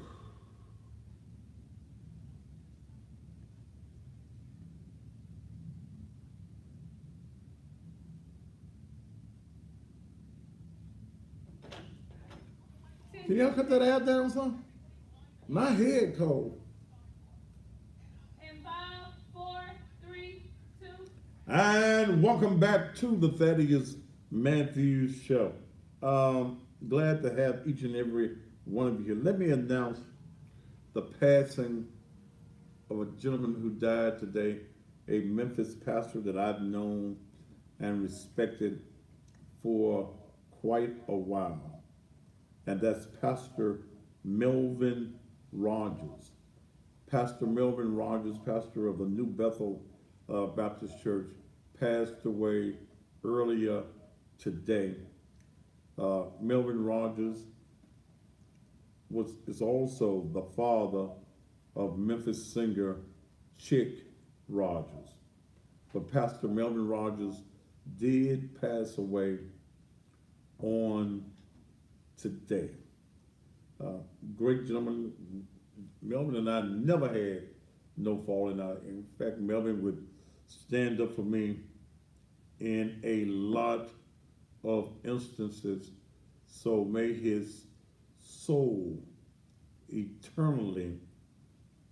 Can y'all cut that ad down some? My head cold. In 5, 4, 3, 2. And welcome back to the Thaddeus Matthews Show. Glad to have each and every one of you here. Let me announce the passing of a gentleman who died today, a Memphis pastor that I've known and respected for quite a while. And that's Pastor Melvin Rogers. Pastor Melvin Rogers, pastor of the New Bethel Baptist Church, passed away earlier today. Melvin Rogers is also the father of Memphis singer Chick Rogers. But Pastor Melvin Rogers did pass away on today. Great gentleman. Melvin and I never had no falling out. In fact, Melvin would stand up for me in a lot of instances. So may his soul eternally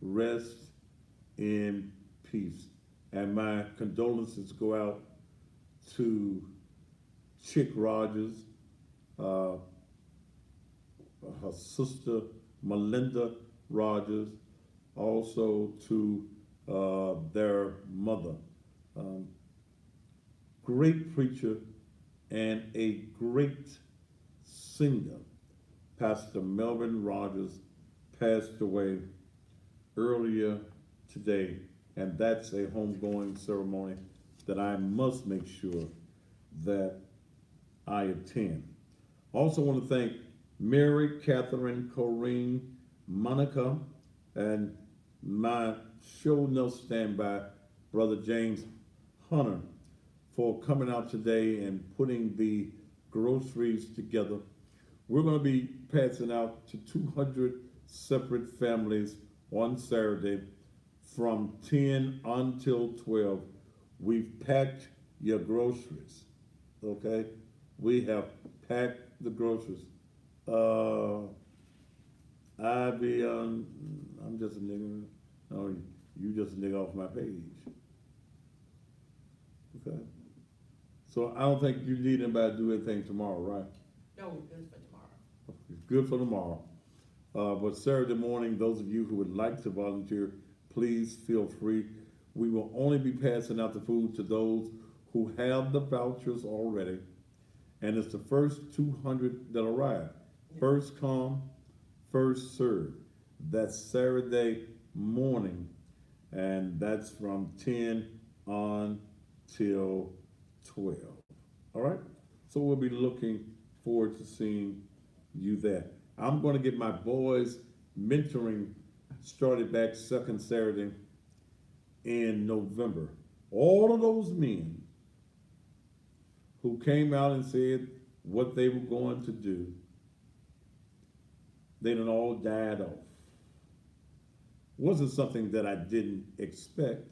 rest in peace. And my condolences go out to Chick Rogers, her sister Melinda Rogers, also to their mother. Great preacher and a great singer. Pastor Melvin Rogers passed away earlier today, and that's a homegoing ceremony that I must make sure that I attend. Also want to thank Mary, Catherine, Corrine, Monica, and my show no standby, Brother James Hunter, for coming out today and putting the groceries together. We're going to be passing out to 200 separate families on Saturday from 10 until 12. We've packed your groceries, okay? We have packed the groceries. I'm just a nigga. No, you just a nigga off my page. Okay? So I don't think you need anybody to do anything tomorrow, right? No, we're good for tomorrow. It's good for tomorrow. But Saturday morning, those of you who would like to volunteer, please feel free. We will only be passing out the food to those who have the vouchers already. And it's the first 200 that arrive. First come, first serve. That's Saturday morning. And that's from 10 on till 12. All right? So we'll be looking forward to seeing you there. I'm going to get my boys mentoring started back second Saturday in November. All of those men who came out and said what they were going to do, they done all died off. Wasn't something that I didn't expect,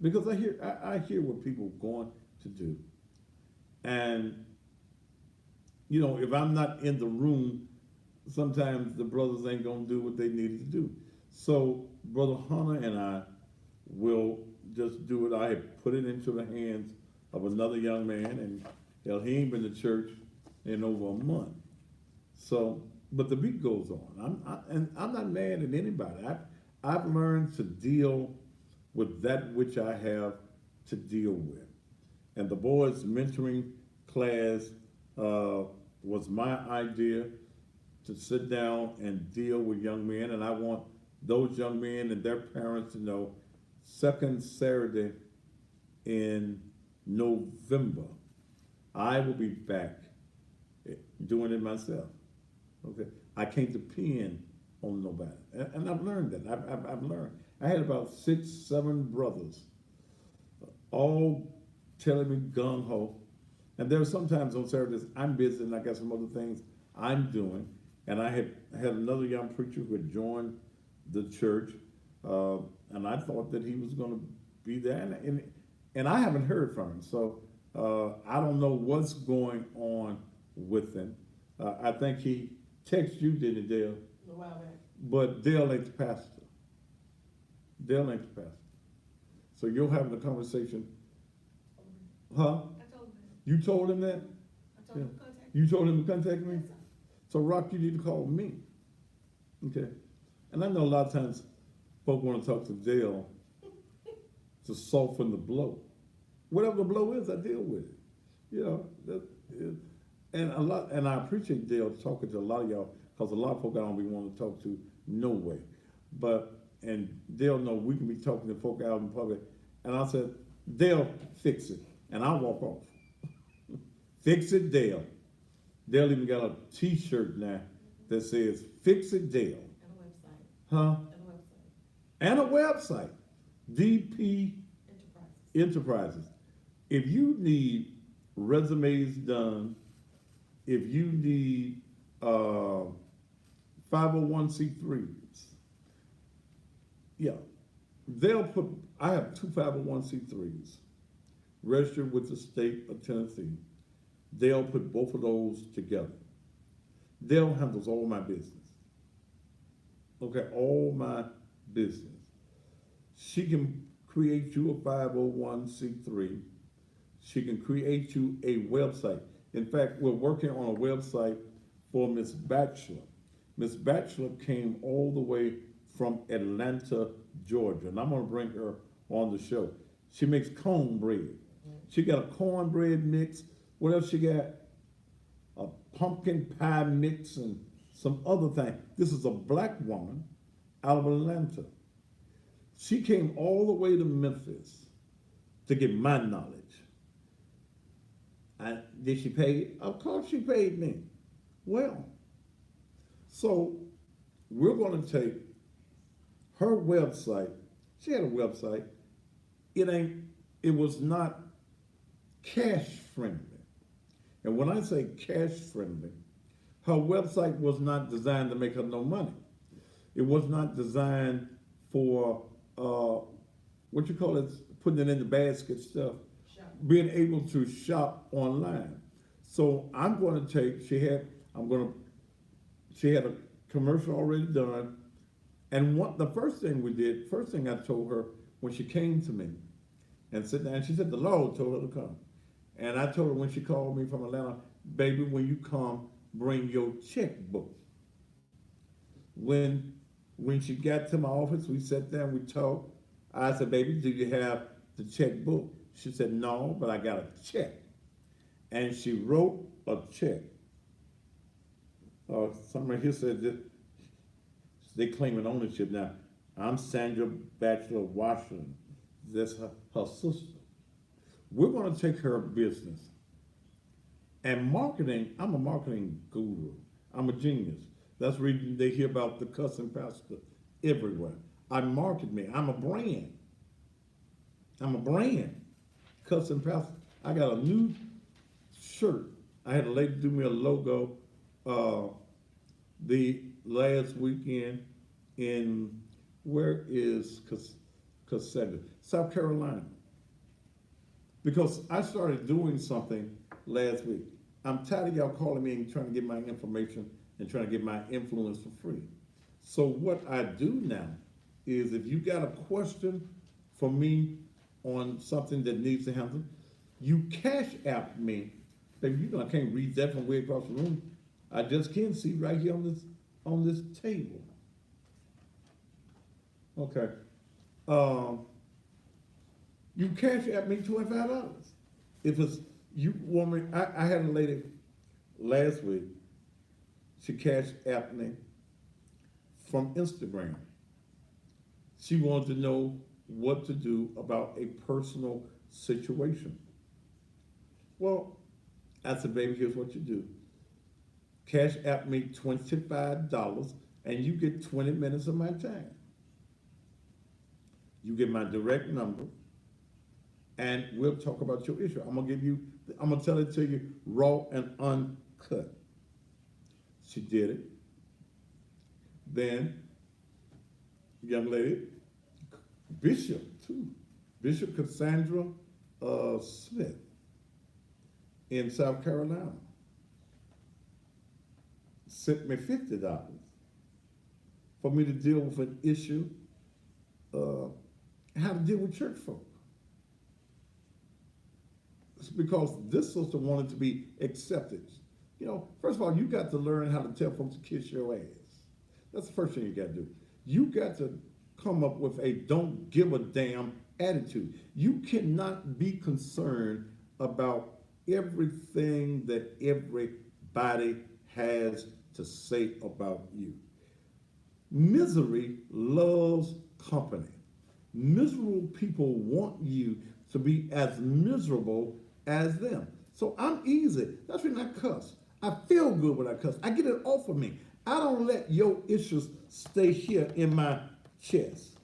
because I hear what people are going to do. And, you know, if I'm not in the room, sometimes the brothers ain't gonna do what they needed to do. So Brother Hunter and I will just do it. I have put it into the hands of another young man, and hell, he ain't been to church in over a month. So, but the week goes on. I'm not mad at anybody. I've learned to deal with that which I have to deal with. And the boys' mentoring class was my idea to sit down and deal with young men. And I want those young men and their parents to know second Saturday in November, I will be back doing it myself. Okay, I can't depend on nobody, and I've learned that. I've learned. I had about 6, 7 brothers, all telling me gung ho, and there are sometimes on Saturdays I'm busy and I got some other things I'm doing, and I had another young preacher who had joined the church, and I thought that he was going to be there, and I haven't heard from him, so I don't know what's going on with him. I think he texted you, didn't he, Dale? A while back. But Dale ain't the pastor. Dale ain't the pastor. So you're having a conversation. Huh? I told him You told him that? that. I told him to contact You told him to contact me? Yes, sir. So Rock, you need to call me. Okay. And I know a lot of times folk want to talk to Dale to soften the blow. Whatever the blow is, I deal with it. You know, and I appreciate Dale talking to a lot of y'all, because a lot of folk I don't be wanting to talk to no way. And Dale know we can be talking to folk out in public. And I said, Dale, fix it. And I'll walk off. Fix it, Dale. Dale even got a t-shirt now that says, Fix it, Dale. And a website. Huh? And a website. And a website. DP Enterprises. If you need resumes done, if you need 501c3s, yeah, I have 2 501c3s registered with the state of Tennessee. They'll put both of those together. Dale handles all my business. Okay, all my business. She can create you a 501c3. She can create you a website. In fact, we're working on a website for Miss Batchelor. Miss Batchelor came all the way from Atlanta, Georgia, and I'm going to bring her on the show. She makes cornbread. She got a cornbread mix. What else she got? A pumpkin pie mix and some other thing. This is a black woman out of Atlanta. She came all the way to Memphis to get my knowledge. Did she pay? Of course she paid me. Well, so we're going to take her website. She had a website. It was not cash friendly. And when I say cash friendly, her website was not designed to make her no money. It was not designed for, what you call it, putting it in the basket stuff, being able to shop online. So I'm going to take, she had a commercial already done. And the first thing I told her when she came to me and sit down, she said the Lord told her to come. And I told her when she called me from Atlanta, baby, when you come, bring your checkbook. When she got to my office, we sat down, we talked. I said, baby, do you have the checkbook? She said, no, but I got a check. And she wrote a check. Somebody here said that they claiming ownership now. I'm Sandra Batchelor Washington. That's her sister. We're going to take her business. And marketing, I'm a marketing guru. I'm a genius. That's the reason they hear about the cussing pastor everywhere. I market me. I'm a brand. Cussing pastor. I got a new shirt. I had a lady do me a logo the last weekend in, where is Cassandra? South Carolina. Because I started doing something last week. I'm tired of y'all calling me and trying to get my information and trying to get my influence for free. So what I do now is if you got a question for me on something that needs to happen, you cash app me. Baby, you know I can't read that from way across the room. I just can see right here on this table. Okay. You cash app me $25. If it's, you want me, I had a lady last week, she cash apped me from Instagram. She wanted to know what to do about a personal situation. Well, I said, baby, here's what you do. Cash app me $25 and you get 20 minutes of my time. You get my direct number and we'll talk about your issue. I'm gonna tell it to you raw and uncut. She did it. Then, young lady, Bishop too. Bishop Cassandra Smith in South Carolina sent me $50 for me to deal with an issue, how to deal with church folk. It's because this sister wanted to be accepted. You know, first of all, you got to learn how to tell folks to kiss your ass. That's the first thing you got to do. You got to come up with a don't give a damn attitude. You cannot be concerned about everything that everybody has to say about you. Misery loves company. Miserable people want you to be as miserable as them. So I'm easy. That's when I cuss. I feel good when I cuss. I get it off of me. I don't let your issues stay here in my chest.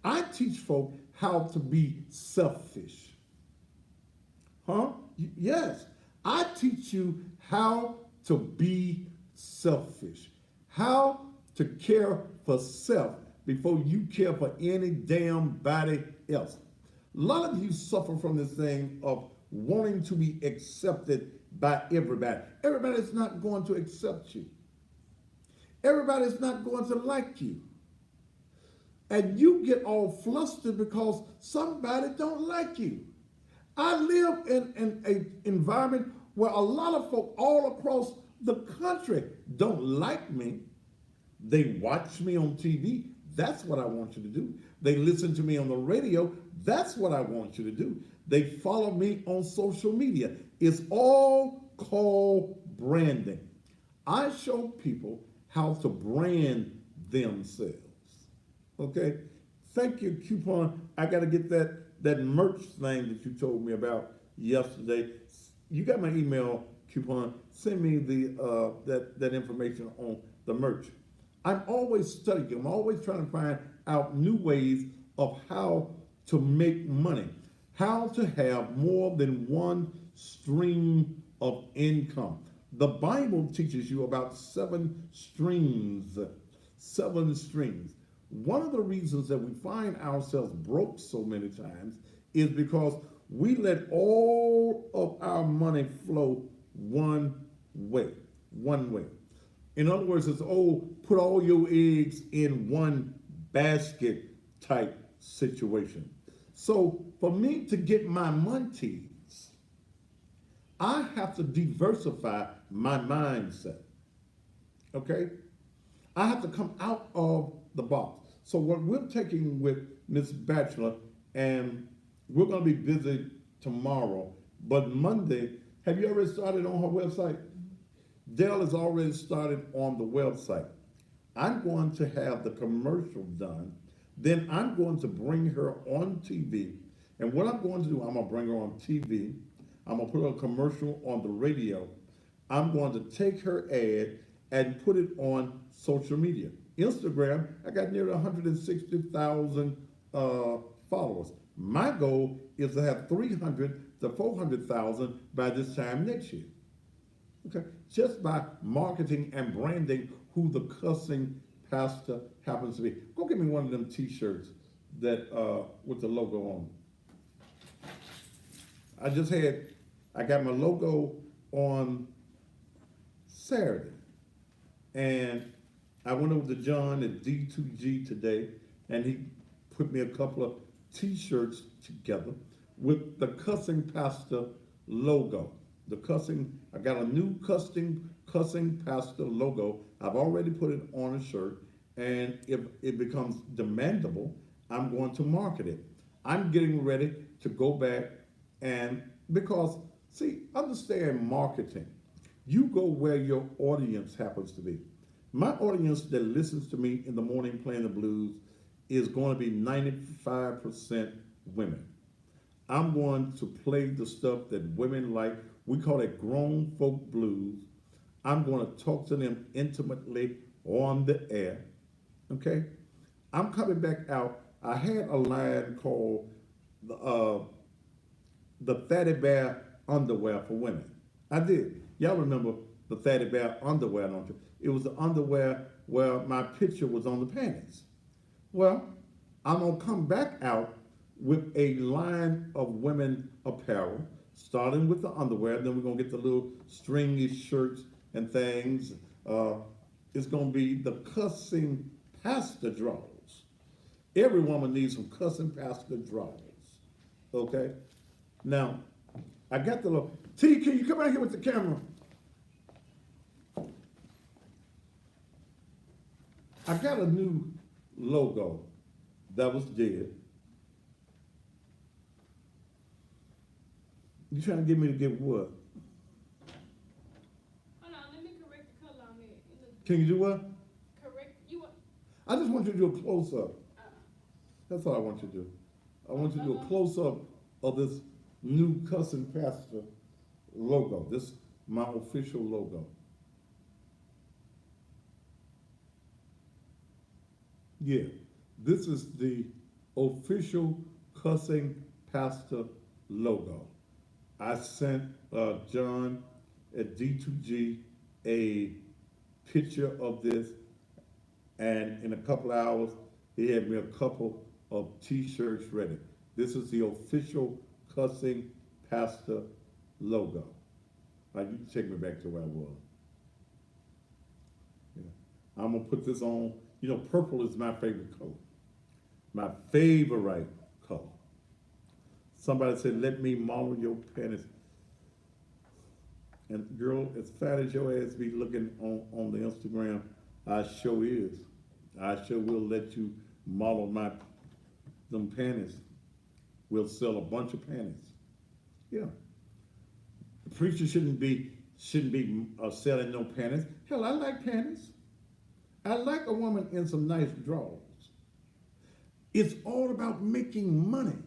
I teach folk how to be selfish. Huh? Yes. I teach you how to be selfish. How to care for self before you care for any damn body else. A lot of you suffer from this thing of wanting to be accepted by everybody. Everybody's not going to accept you. Everybody's not going to like you. And you get all flustered because somebody don't like you. I live in an environment where a lot of folk all across the country don't like me. They watch me on TV. That's what I want you to do. They listen to me on the radio. That's what I want you to do. They follow me on social media. It's all called branding. I show people how to brand themselves. Okay? Thank you, Coupon. I got to get that that merch thing that you told me about yesterday, you got my email coupon. Send me that information on the merch. I'm always studying. I'm always trying to find out new ways of how to make money, how to have more than one stream of income. The Bible teaches you about 7 streams. 7 streams. One of the reasons that we find ourselves broke so many times is because we let all of our money flow one way. One way. In other words, it's put all your eggs in one basket type situation. So for me to get my munties, I have to diversify my mindset. Okay? I have to come out of the box. So what we're taking with Miss Batchelor, and we're going to be busy tomorrow, but Monday, have you already started on her website? Dell has already started on the website. I'm going to have the commercial done. Then I'm going to bring her on TV. And what I'm going to do, I'm going to bring her on TV. I'm going to put a commercial on the radio. I'm going to take her ad and put it on social media. Instagram, I got nearly 160,000 followers. My goal is to have 300 to 400,000 by this time next year. Okay, just by marketing and branding who the cussing pastor happens to be. Go get me one of them T-shirts that with the logo on. I got my logo on Saturday, and I went over to John at D2G today, and he put me a couple of T-shirts together with the cussing pastor logo. I got a new cussing pastor logo. I've already put it on a shirt, and if it becomes demandable, I'm going to market it. I'm getting ready to go back because, see, understand marketing. You go where your audience happens to be. My audience that listens to me in the morning playing the blues is going to be 95% women. I'm going to play the stuff that women like. We call it grown folk blues. I'm going to talk to them intimately on the air. Okay? I'm coming back out. I had a line called the Fatty Bear underwear for women. I did. Y'all remember the Fatty Bear underwear, don't you? It was the underwear where my picture was on the panties. Well, I'm going to come back out with a line of women apparel, starting with the underwear. Then we're going to get the little stringy shirts and things. It's going to be the cussing pastor drawers. Every woman needs some cussing pastor drawers. Okay? Now, I got the little... T, can you come out here with the camera? I got a new logo that was dead. You trying to get me to get what? Hold on, let me correct the color on it. It looks Can you do what? correct. You want? I just want you to do a close-up. That's all I want you to do. I want you to do a close-up of this new cussing pastor logo. This is my official logo. Yeah, this is the official cussing pastor logo. I sent John at D2G a picture of this, and in a couple of hours, he had me a couple of T-shirts ready. This is the official cussing pastor logo. Now you can take me back to where I was. Yeah. I'm gonna put this on. You know, purple is my favorite color. My favorite color. Somebody said, let me model your panties. And girl, as fat as your ass be looking on the Instagram, I sure is. I sure will let you model them panties. We'll sell a bunch of panties. Yeah. The preacher shouldn't be selling no panties. Hell, I like panties. I like a woman in some nice drawers. It's all about making money.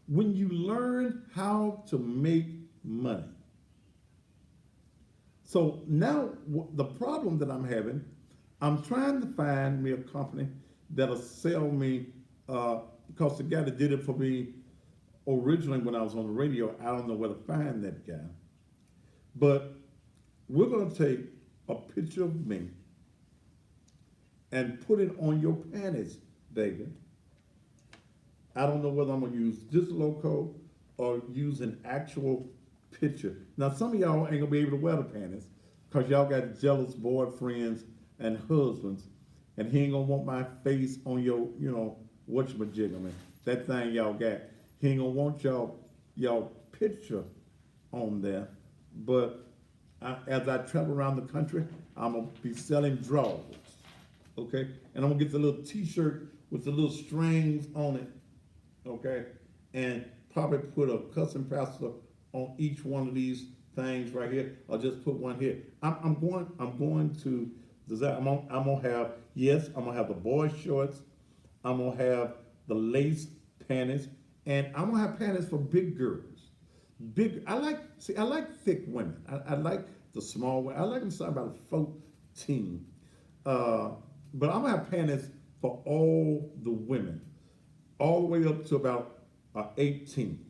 when you learn how to make money. So now the problem that I'm having, I'm trying to find me a company that'll sell me, because the guy that did it for me originally when I was on the radio, I don't know where to find that guy. But we're going to take a picture of me and put it on your panties, baby. I don't know whether I'm going to use this logo or use an actual picture. Now, some of y'all ain't going to be able to wear the panties because y'all got jealous boyfriends and husbands, and he ain't going to want my face on your, whatchamajigger, that thing y'all got. He ain't going to want y'all picture on there. But as I travel around the country, I'm going to be selling drawers, okay? And I'm going to get the little t-shirt with the little strings on it, okay? And probably put a cussing pastor on each one of these things right here, or just put one here. I'm going to design, I'm gonna have, yes, I'm gonna have the boy shorts, I'm gonna have the lace panties, and I'm gonna have panties for big girls. I like thick women. I like the small women. I like them starting about 14. But I'm gonna have panties for all the women, all the way up to about 18.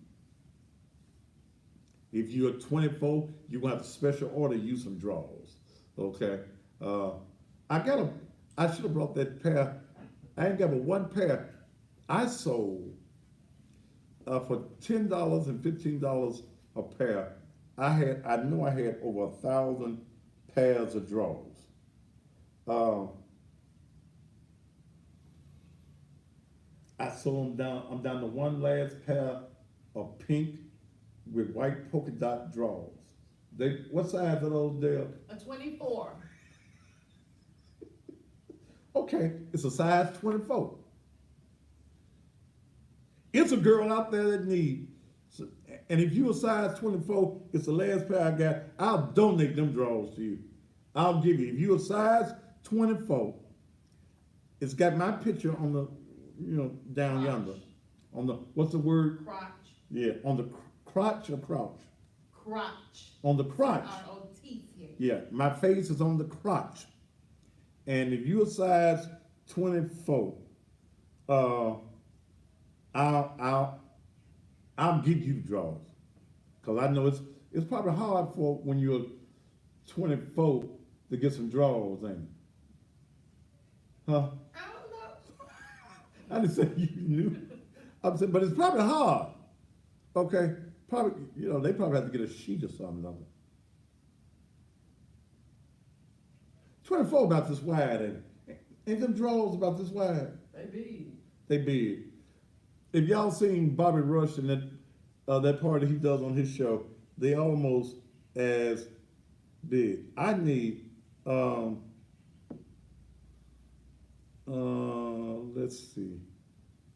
If you're 24, you're gonna have to special order you some drawers. Okay. I should have brought that pair. I ain't got but one pair. I sold for $10 and $15 a pair. I know I had over 1,000 pairs of drawers. I sold them down. I'm down to one last pair of pink with white polka dot drawers. What size are those there? A 24. Okay, it's a size 24. It's a girl out there that needs, and if you a size 24, it's the last pair I got, I'll donate them drawers to you. I'll give you, if you a size 24, it's got my picture on the, down yonder. On the, what's the word? Crotch. Yeah, on the crotch or crouch? Crotch. On the crotch. R-O-T-C-H. Yeah, my face is on the crotch. And if you're a size 24, I'll give you the drawers. Cause I know it's probably hard for when you're 24 to get some drawers, ain't it? Huh? I don't know. I didn't say you knew. I'm saying, but it's probably hard. Okay, probably, they probably have to get a sheet or something of it. 24 about this wide, ain't them drawers about this wide? They big. They big. If y'all seen Bobby Rush and that part that he does on his show, they almost as big. I need let's see,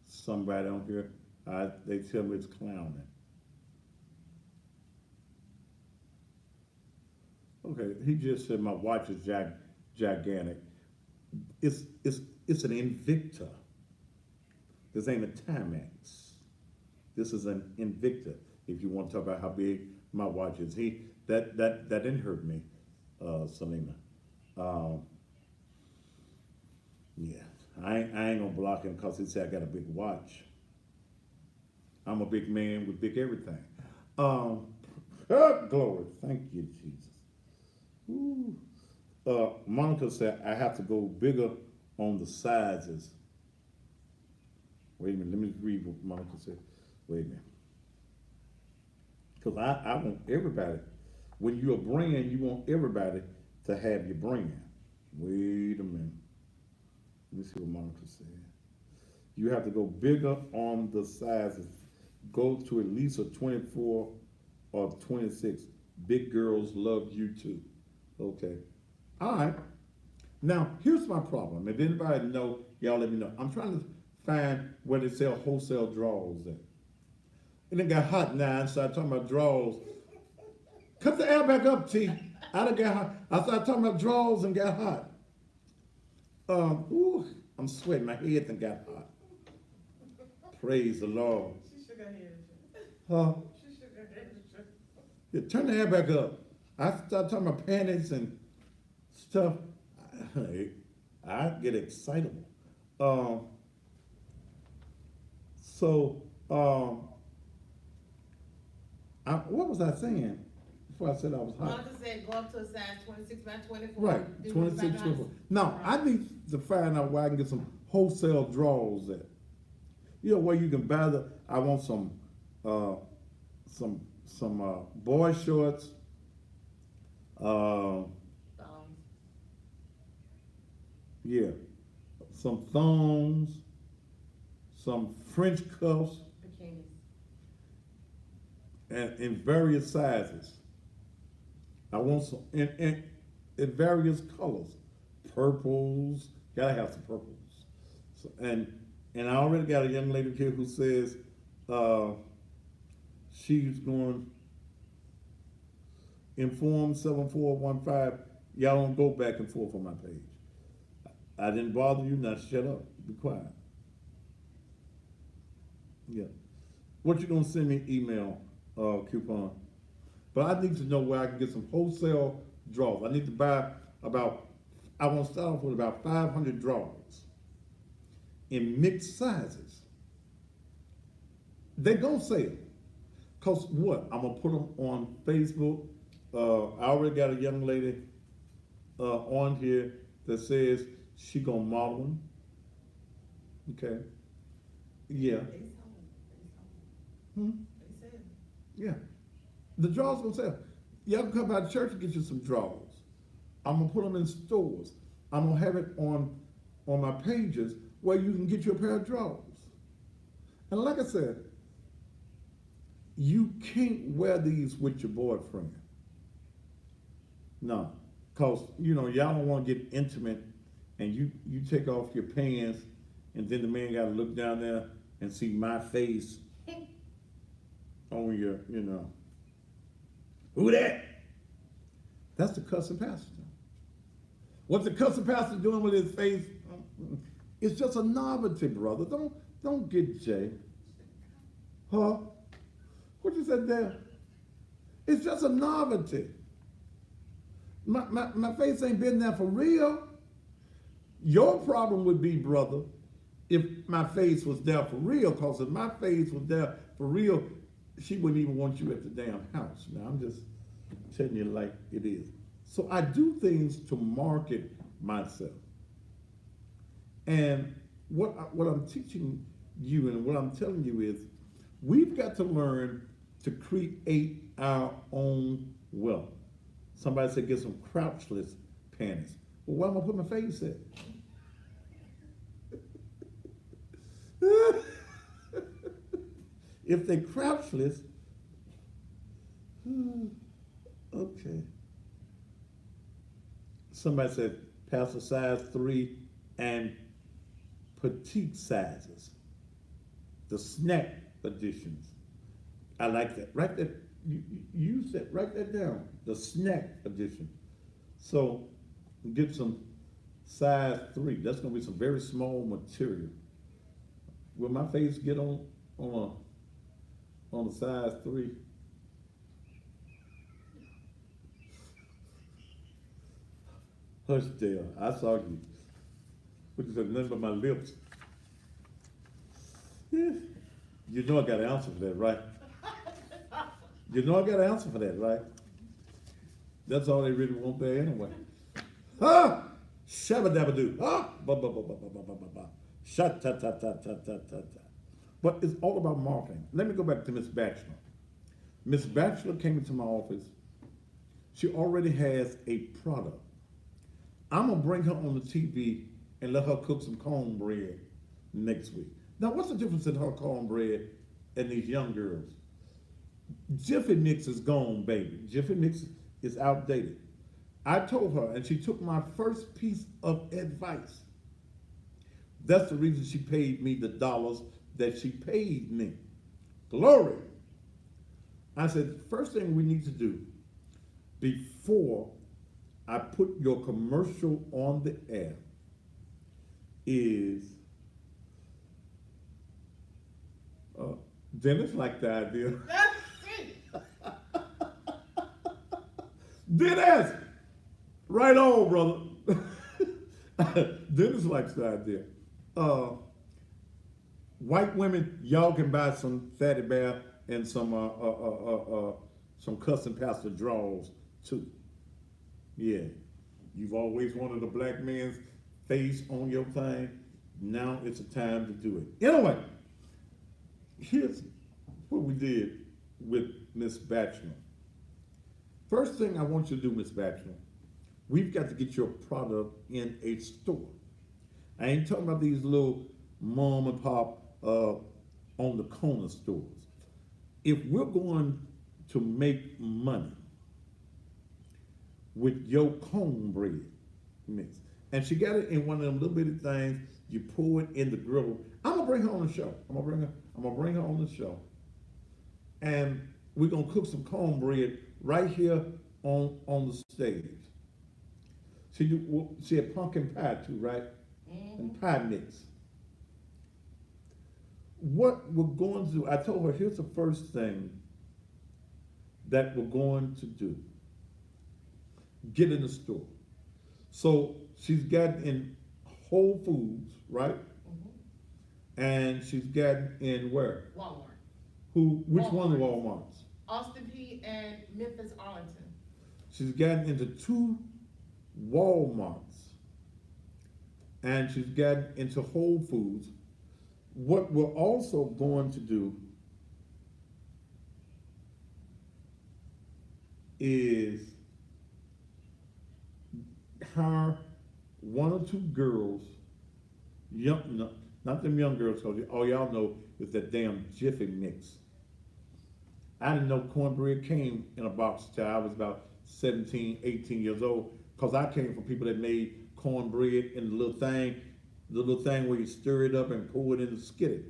somebody on here. They tell me it's clowning. Okay, he just said my watch is gigantic. It's an Invicta. This ain't a Timex. This is an Invicta. If you want to talk about how big my watch is, that didn't hurt me, Selena. Yeah, I ain't gonna block him because he said I got a big watch. I'm a big man with big everything. Glory, thank you, Jesus. Ooh. Monica said I have to go bigger on the sizes. Wait a minute, let me read what Monica said. Wait a minute. Because I want everybody, when you're a brand, you want everybody to have your brand. Wait a minute. Let me see what Monica said. You have to go bigger on the sizes. Go to at least a 24 or 26. Big girls love you too. Okay. All right. Now, here's my problem. If anybody know, y'all let me know. I'm trying to find where they sell wholesale drawers at. And it got hot now, and started talking about drawers. Cut the air back up, T. I done got hot. I started talking about drawers and got hot. I'm sweating. My head done got hot. Praise the Lord. She shook her head. Huh? Yeah, turn the air back up. I start talking about panties and stuff. I get excitable. Um, so, what was I saying before I said I was hot? Monica said go up to a size 26 by 24. Right, Do 26, it by 24. Now, I need to find out where I can get some wholesale drawers at. You know, where you can buy I want some boy shorts, yeah, some thongs, some French cuffs, bikinis. and in various sizes. I want some in various colors, purples. Gotta have some purples. So, and I already got a young lady here who says she's going inform 7415. Y'all don't go back and forth on my page. I didn't bother you. Now shut up. Be quiet. Yeah. What you gonna send me email coupon? But I need to know where I can get some wholesale drawers. I need to buy I want to start off with about 500 drawers in mixed sizes. They gonna sell. Cause what? I'm gonna put them on Facebook. I already got a young lady on here that says she gonna model them. Okay. Yeah. Hmm? They said. Yeah. The drawers gonna sell. Y'all can come by the church and get you some drawers. I'm gonna put them in stores. I'm gonna have it on my pages where you can get you a pair of drawers. And like I said, you can't wear these with your boyfriend. No, cause y'all don't want to get intimate, and you take off your pants, and then the man got to look down there and see my face on your, who that? That's the cussing pastor. What the cussing pastor doing with his face? It's just a novelty, brother. Don't get Jay. Huh? What you said there? It's just a novelty. My face ain't been there for real. Your problem would be, brother, if my face was there for real, because if my face was there for real, she wouldn't even want you at the damn house. Now, I'm just telling you like it is. So I do things to market myself. And what I'm teaching you and what I'm telling you is we've got to learn to create our own wealth. Somebody said get some crouchless panties. Well, where am I put my face at? If they crouchless, okay. Somebody said Pastor size 3 and petite sizes. The snack editions. I like that. Write that. You use that. Write that down. The snack edition. So get some size 3. That's going to be some very small material. Will my face get on a size 3? Hush, Dale. I saw you. What you said? Nothing but my lips. Yeah. You know I got an answer for that, right? You know I got an answer for that, right? That's all they really want there anyway. Huh? Shabba-dabba-doo. Huh? Ba-ba-ba-ba-ba-ba-ba-ba. Shat-ta-ta-ta-ta-ta-ta-ta. But it's all about marketing. Let me go back to Miss Batchelor. Miss Batchelor came into my office. She already has a product. I'm going to bring her on the TV and let her cook some cornbread next week. Now, what's the difference in her cornbread and these young girls? Jiffy Mix is gone, baby. Jiffy Mix is outdated. I told her, and she took my first piece of advice. That's the reason she paid me the dollars that she paid me. Glory. I said, first thing we need to do before I put your commercial on the air is Dennis liked the idea. That's it. Dennis! Right on, brother. Dennis likes the idea. White women, y'all can buy some Fatty Bear and some Cousin Pastor draws too. Yeah, you've always wanted a black man's face on your thing. Now it's a time to do it. Anyway, here's what we did with Miss Batchelor. First thing I want you to do, Miss Batchelor, we've got to get your product in a store. I ain't talking about these little mom and pop on the corner stores. If we're going to make money with your cornbread mix, and she got it in one of them little bitty things, you pour it in the griddle. I'm gonna bring her on the show. I'm gonna bring her on the show, and we're gonna cook some cornbread right here on the stage. She had pumpkin pie too, right? And pie mix. What we're going to do, I told her, here's the first thing that we're going to do. Get in the store. So she's got in Whole Foods, right? And she's got in where? Walmart. Which one of the Walmart. Walmarts? Austin P and Memphis Arlington. She's gotten into 2 Walmarts. And she's gotten into Whole Foods. What we're also going to do is hire 1 or 2 girls, not them young girls, because all y'all know is that damn Jiffy mix. I didn't know cornbread came in a box till I was about 17, 18 years old, because I came from people that made cornbread in the little thing where you stir it up and pour it in the skillet.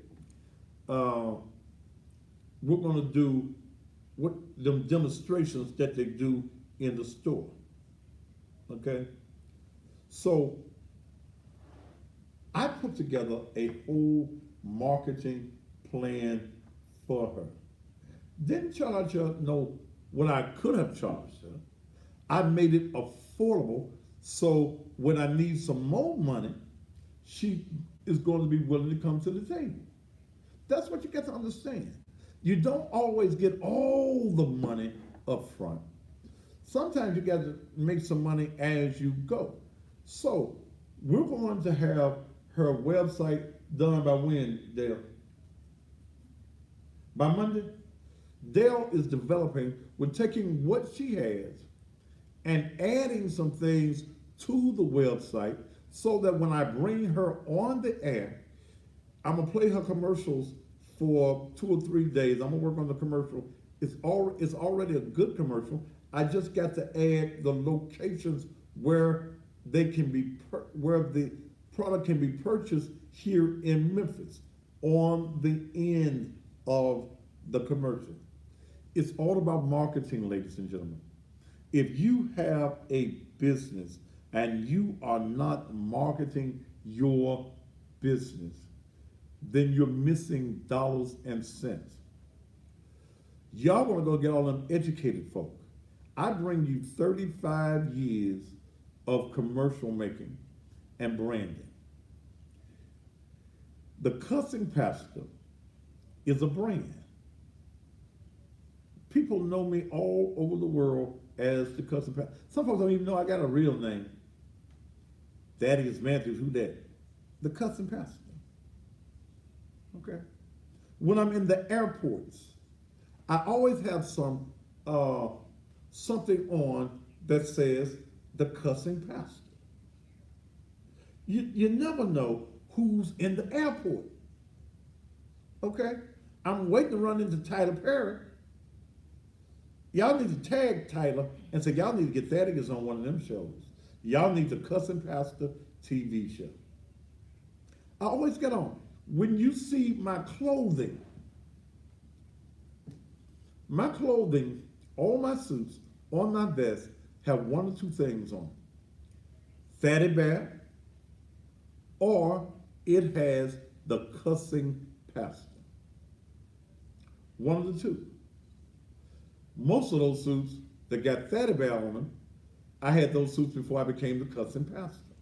We're gonna do them demonstrations that they do in the store. Okay? So I put together a whole marketing plan for her. Didn't charge her what I could have charged her. I made it affordable, so when I need some more money, she is going to be willing to come to the table. That's what you got to understand. You don't always get all the money up front. Sometimes you got to make some money as you go. So we're going to have her website done by when, Dale? By Monday? Dale is developing, we're taking what she has and adding some things to the website so that when I bring her on the air, I'm gonna play her commercials for 2 or 3 days. I'm gonna work on the commercial. It's already a good commercial. I just got to add the locations where they can be where the product can be purchased here in Memphis on the end of the commercial. It's all about marketing, ladies and gentlemen. If you have a business and you are not marketing your business, then you're missing dollars and cents. Y'all want to go get all them educated folk. I bring you 35 years of commercial making and branding. The Cussing Pastor is a brand. People know me all over the world as the Cussing Pastor. Some folks don't even know I got a real name. Thaddeus Matthews, who that? The Cussing Pastor. Okay. When I'm in the airports, I always have some something on that says the Cussing Pastor. You never know who's in the airport. Okay? I'm waiting to run into Tyler Perry. Y'all need to tag Tyler and say, y'all need to get Thaddeus on one of them shows. Y'all need the Cussing Pastor TV show. I always get on. When you see my clothing, all my suits, on my vest, have 1 or 2 things on. Fatty Bear, or it has the Cussing Pastor. One of the two. Most of those suits that got Fatty Bear on them, I had those suits before I became the cussing pastor.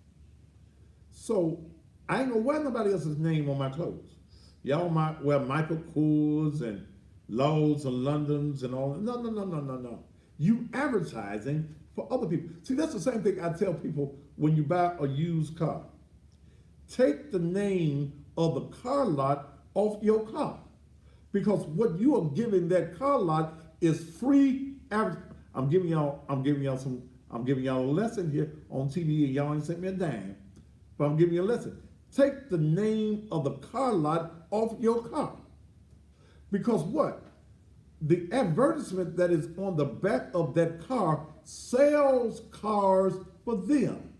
So I ain't gonna wear nobody else's name on my clothes. Y'all might wear Michael Kors and Lords and Londons and all. No, no, no, no, no, no. You advertising for other people. See, that's the same thing I tell people when you buy a used car. Take the name of the car lot off your car. Because what you are giving that car lot is free I'm giving y'all a lesson here on TV, and y'all ain't sent me a dime, but I'm giving you a lesson. Take the name of the car lot off your car. Because what? The advertisement that is on the back of that car sells cars for them.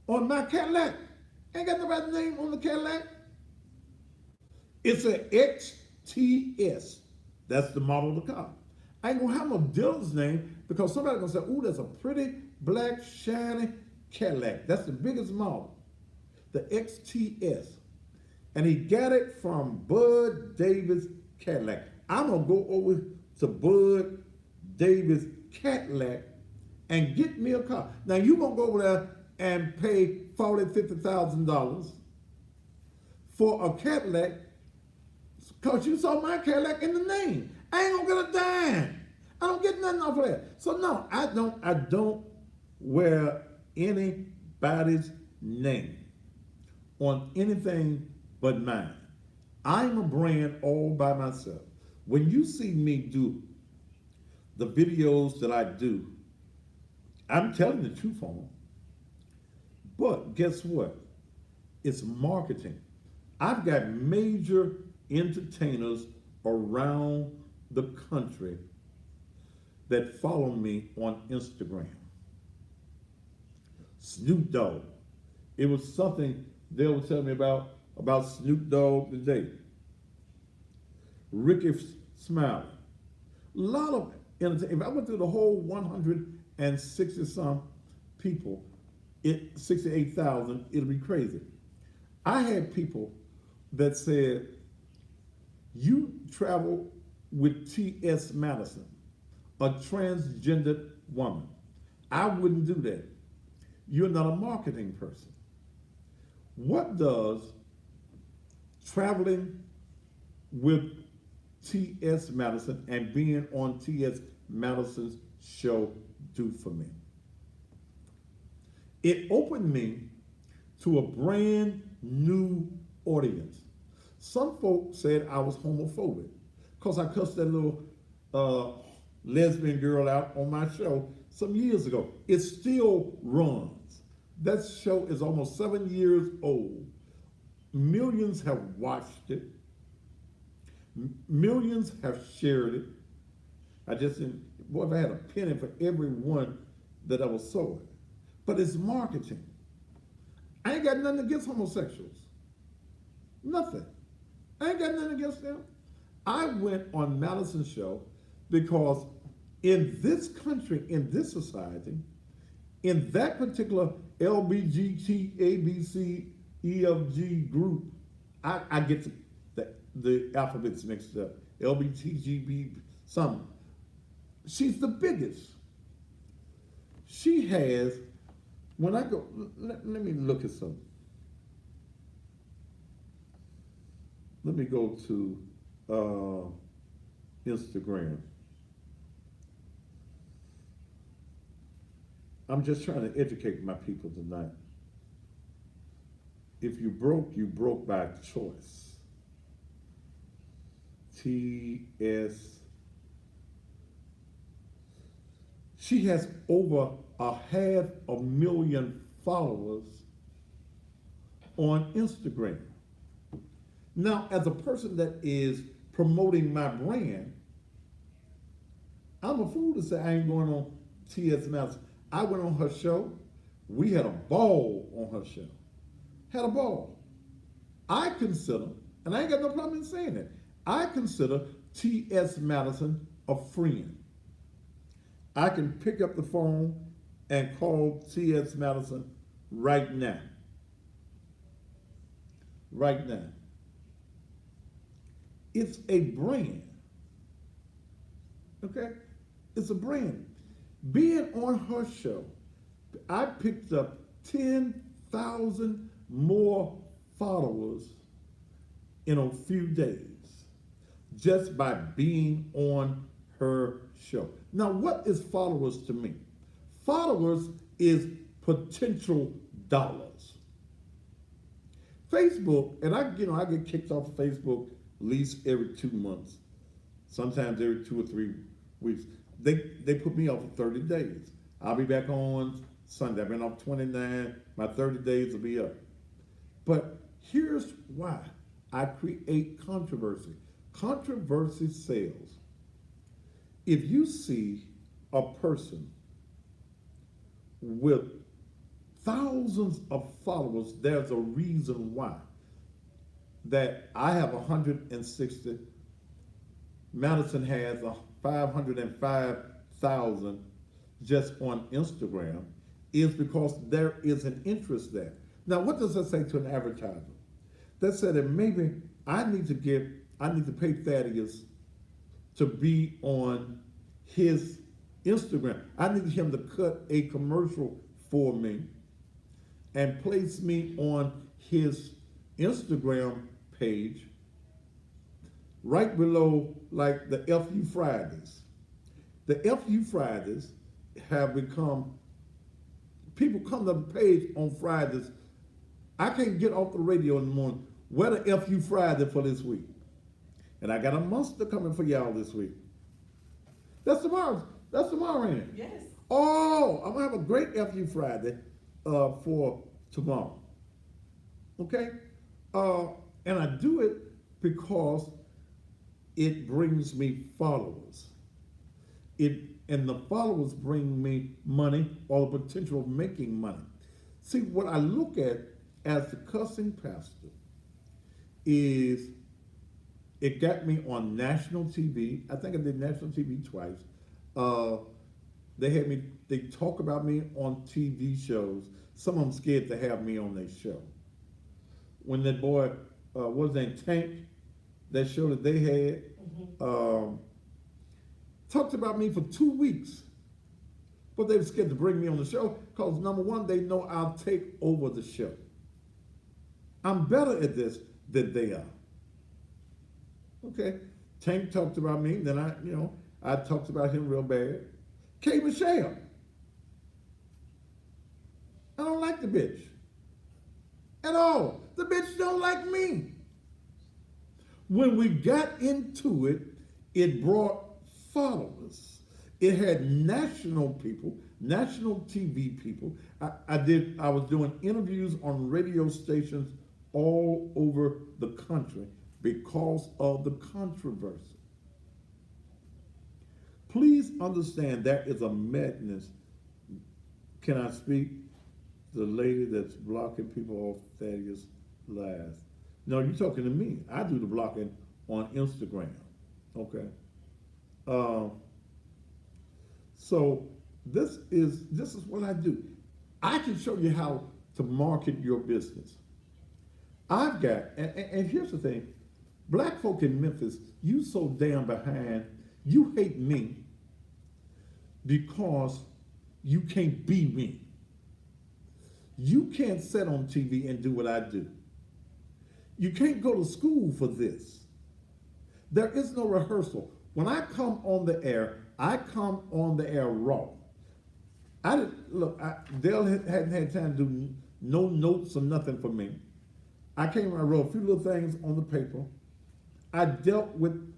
On my Cadillac, ain't got nobody's name on the Cadillac. It's an XTS. That's the model of the car. I ain't gonna have no dealer's name because somebody's gonna say, ooh, that's a pretty black shiny Cadillac. That's the biggest model, the XTS. And he got it from Bud Davis Cadillac. I'm gonna go over to Bud Davis Cadillac and get me a car. Now you gonna go over there and pay $40,000, $50,000 for a Cadillac because you saw my Cadillac in the name. I ain't gonna get a dime. I don't get nothing off of that. So no, I don't wear anybody's name on anything but mine. I'm a brand all by myself. When you see me do the videos that I do, I'm telling the truth on them. But guess what? It's marketing. I've got major entertainers around the country that follow me on Instagram. Snoop Dogg. It was something they were telling me about Snoop Dogg today. Ricky Smiley. A lot of entertainment. If I went through the whole 160 some people, 68,000, it'll be crazy. I had people that said, you travel with T.S. Madison, a transgendered woman. I wouldn't do that. You're not a marketing person. What does traveling with T.S. Madison and being on T.S. Madison's show do for me? It opened me to a brand new audience. Some folks said I was homophobic because I cussed that little lesbian girl out on my show some years ago. It still runs. That show is almost 7 years old. Millions have watched it. Millions have shared it. I just didn't, boy, if I had a penny for every one that I was sold. But it's marketing. I ain't got nothing against homosexuals. Nothing. I ain't got nothing against them. I went on Madison's show because in this country, in this society, in that particular LBGT, ABC, EFG group, I get the alphabets mixed up. LBTGB, something. She's the biggest. She has, when I go, let me look at something. Let me go to Instagram. I'm just trying to educate my people tonight. If you broke by choice. T.S. She has over 500,000 followers on Instagram. Now, as a person that is promoting my brand, I'm a fool to say I ain't going on T.S. Madison. I went on her show. We had a ball on her show. Had a ball. I consider, and I ain't got no problem in saying it, I consider T.S. Madison a friend. I can pick up the phone and call T.S. Madison right now. Right now. It's a brand. Okay? It's a brand. Being on her show, I picked up 10,000 more followers in a few days just by being on her show. Now, what is followers to me? Followers is potential dollars. Facebook, and I get kicked off of Facebook at least every 2 months, sometimes every 2 or 3 weeks. They put me off for 30 days. I'll be back on Sunday. I've been off 29. My 30 days will be up. But here's why I create controversy. Controversy sells. If you see a person with thousands of followers, there's a reason why. That I have 160, Madison has 505,000 just on Instagram, is because there is an interest there. Now, what does that say to an advertiser? That said that maybe I need to pay Thaddeus to be on his Instagram. I need him to cut a commercial for me and place me on his Instagram page right below like the FU Fridays. The FU Fridays have become, people come to the page on Fridays. I can't get off the radio in the morning. Where the FU Friday for this week? And I got a monster coming for y'all this week. That's tomorrow. That's tomorrow, ain't it? Yes. Oh, I'm gonna have a great FU Friday for tomorrow. Okay? And I do it because it brings me followers. And the followers bring me money or the potential of making money. See, what I look at as the cussing pastor is it got me on national TV. I think I did national TV twice. They talk about me on TV shows. Some of them scared to have me on their show. When that boy, what was his name, Tank, that show that they had, talked about me for 2 weeks. But they were scared to bring me on the show because, number one, they know I'll take over the show. I'm better at this than they are. Okay, Tank talked about me, then I talked about him real bad. K. Michelle. I don't like the bitch at all. The bitch don't like me. When we got into it, it brought followers. It had national people, national TV people. I was doing interviews on radio stations all over the country because of the controversy. Please understand there is a madness. Can I speak? The lady that's blocking people off Thaddeus Live. No, you're talking to me. I do the blocking on Instagram. Okay. So this is what I do. I can show you how to market your business. I've got, and here's the thing, black folk in Memphis, you so damn behind, you hate me because you can't be me. You can't sit on TV and do what I do. You can't go to school for this. There is no rehearsal. When I come on the air, I come on the air raw. Dale hadn't had time to do no notes or nothing for me. I came and I wrote a few little things on the paper. I dealt with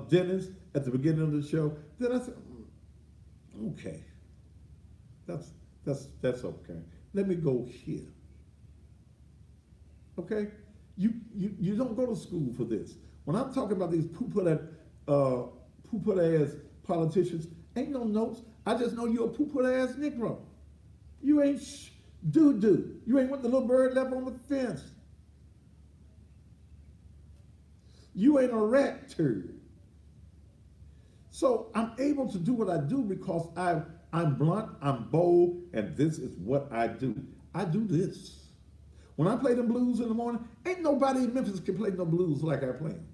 Dennis at the beginning of the show. Then I said, okay, that's okay. Let me go here. Okay, you don't go to school for this. When I'm talking about these poo-put ass politicians, ain't no notes. I just know you're a poo-put ass Negro. You ain't doo-doo. You ain't what the little bird left on the fence. You ain't a rat turd. So I'm able to do what I do because I'm blunt, I'm bold, and this is what I do. I do this. When I play them blues in the morning, ain't nobody in Memphis can play no blues like I play them.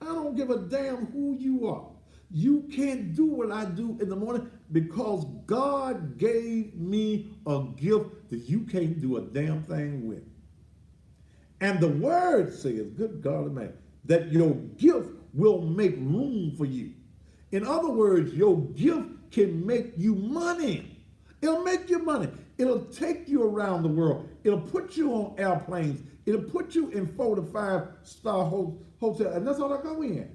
I don't give a damn who you are. You can't do what I do in the morning because God gave me a gift that you can't do a damn thing with. And the word says, good God Almighty, that your gift will make room for you. In other words, your gift can make you money. It'll make you money. It'll take you around the world. It'll put you on airplanes. It'll put you in 4 to 5-star hotel. And that's all I go in.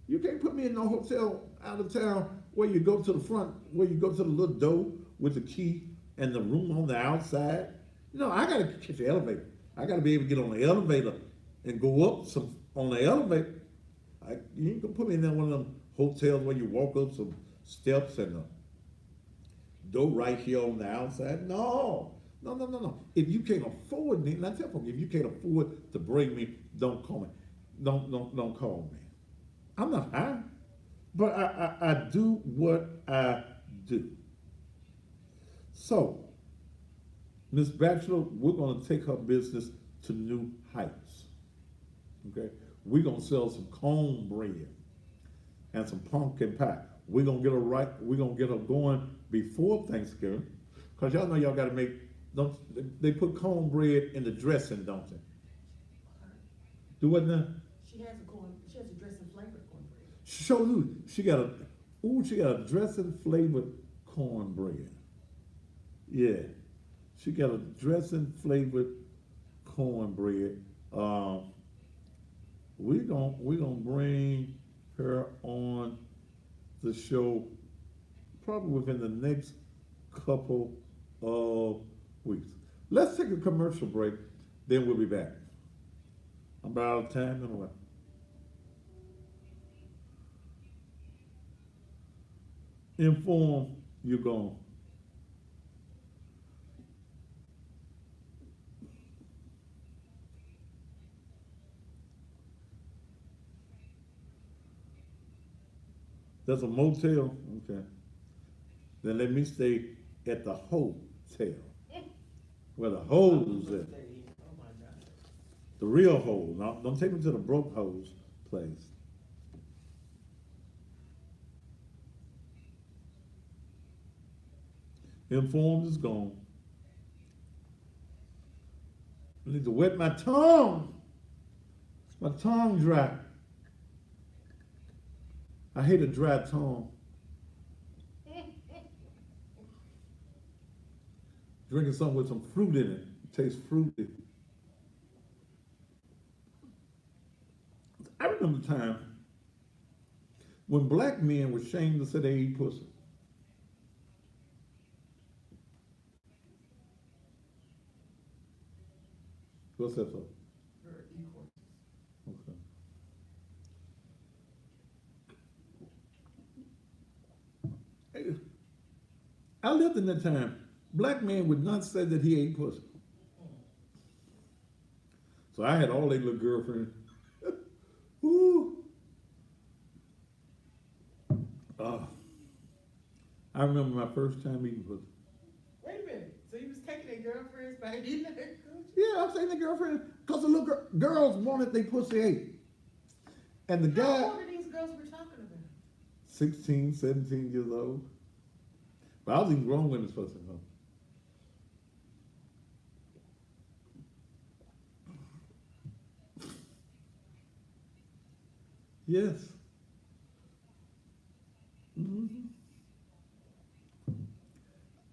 You can't put me in no hotel out of town where you go to the front, where you go to the little door with the key and the room on the outside. No, I got to catch the elevator. I got to be able to get on the elevator and go up some on the elevator. You ain't gonna put me in one of them hotels where you walk up some steps and a door right here on the outside. No. If you can't afford me, and I tell folks, if you can't afford to bring me, don't call me. Don't call me. I'm not high, but I do what I do. So, Miss Batchelor, we're going to take her business to new heights. Okay, we're going to sell some cornbread and some pumpkin pie. We're going to get her right. We're going to get her going before Thanksgiving, because y'all know y'all got to make. Don't they put cornbread in the dressing, don't they? Do what now? She has a dressing flavored cornbread. Show you. She got a dressing flavored cornbread. Yeah. She got a dressing flavored cornbread. We're gonna bring her on the show probably within the next couple of weeks. Let's take a commercial break, then we'll be back. I'm about out of time anyway. Inform, you're gone. There's a motel? Okay. Then let me stay at the hotel. Where the hoes at. Oh my God. The real hole. Now, don't take me to the broke hoes place. Informed is gone. I need to wet my tongue. My tongue dry. I hate a dry tongue. Drinking something with some fruit in it. It tastes fruity. I remember the time when black men were ashamed to say they eat pussy. What's that for? Her equals. Okay. Hey, I lived in that time. Black men would not say that he ate pussy. So I had all their little girlfriends. Woo. I remember my first time eating pussy. Wait a minute. So you was taking their girlfriends by eating their coochie? Yeah, I'm saying the girlfriend, because the little girls wanted their pussy ate. And the How guy, old are these girls we're talking about? 16, 17 years old. But I was eating grown women's pussy. Huh? Yes. Mm-hmm.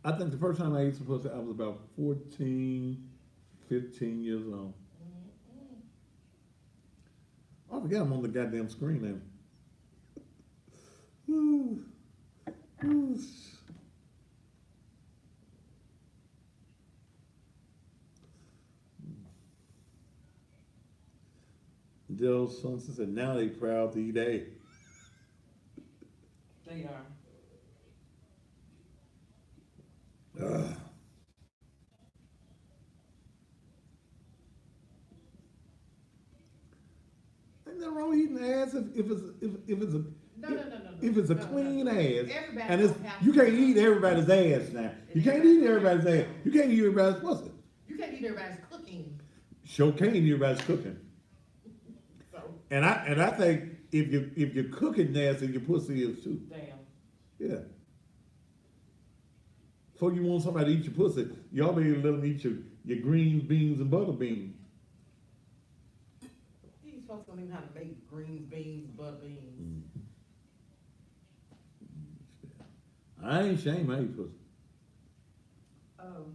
I think the first time I ate some pussy, I was about 14, 15 years old. I forget I'm on the goddamn screen now. Ooh. Ooh. Dale's son said, now they proud to eat egg. They are. Ugh. Ain't nothing wrong with eating ass if it's a No. if it's a No, clean no. ass. Everybody And it's don't have you to. can't eat everybody's ass now. You can't eat everybody's ass. You can't eat everybody's pussy. You can't eat everybody's cooking. Sure can't eat everybody's cooking. So And I think if you're cooking nasty, your pussy is too. Damn. Yeah. Before you want somebody to eat your pussy, y'all better let them eat your greens, beans, and butter beans. These folks don't even know how to make greens, beans, butter beans. I ain't ashamed I eat pussy. Oh.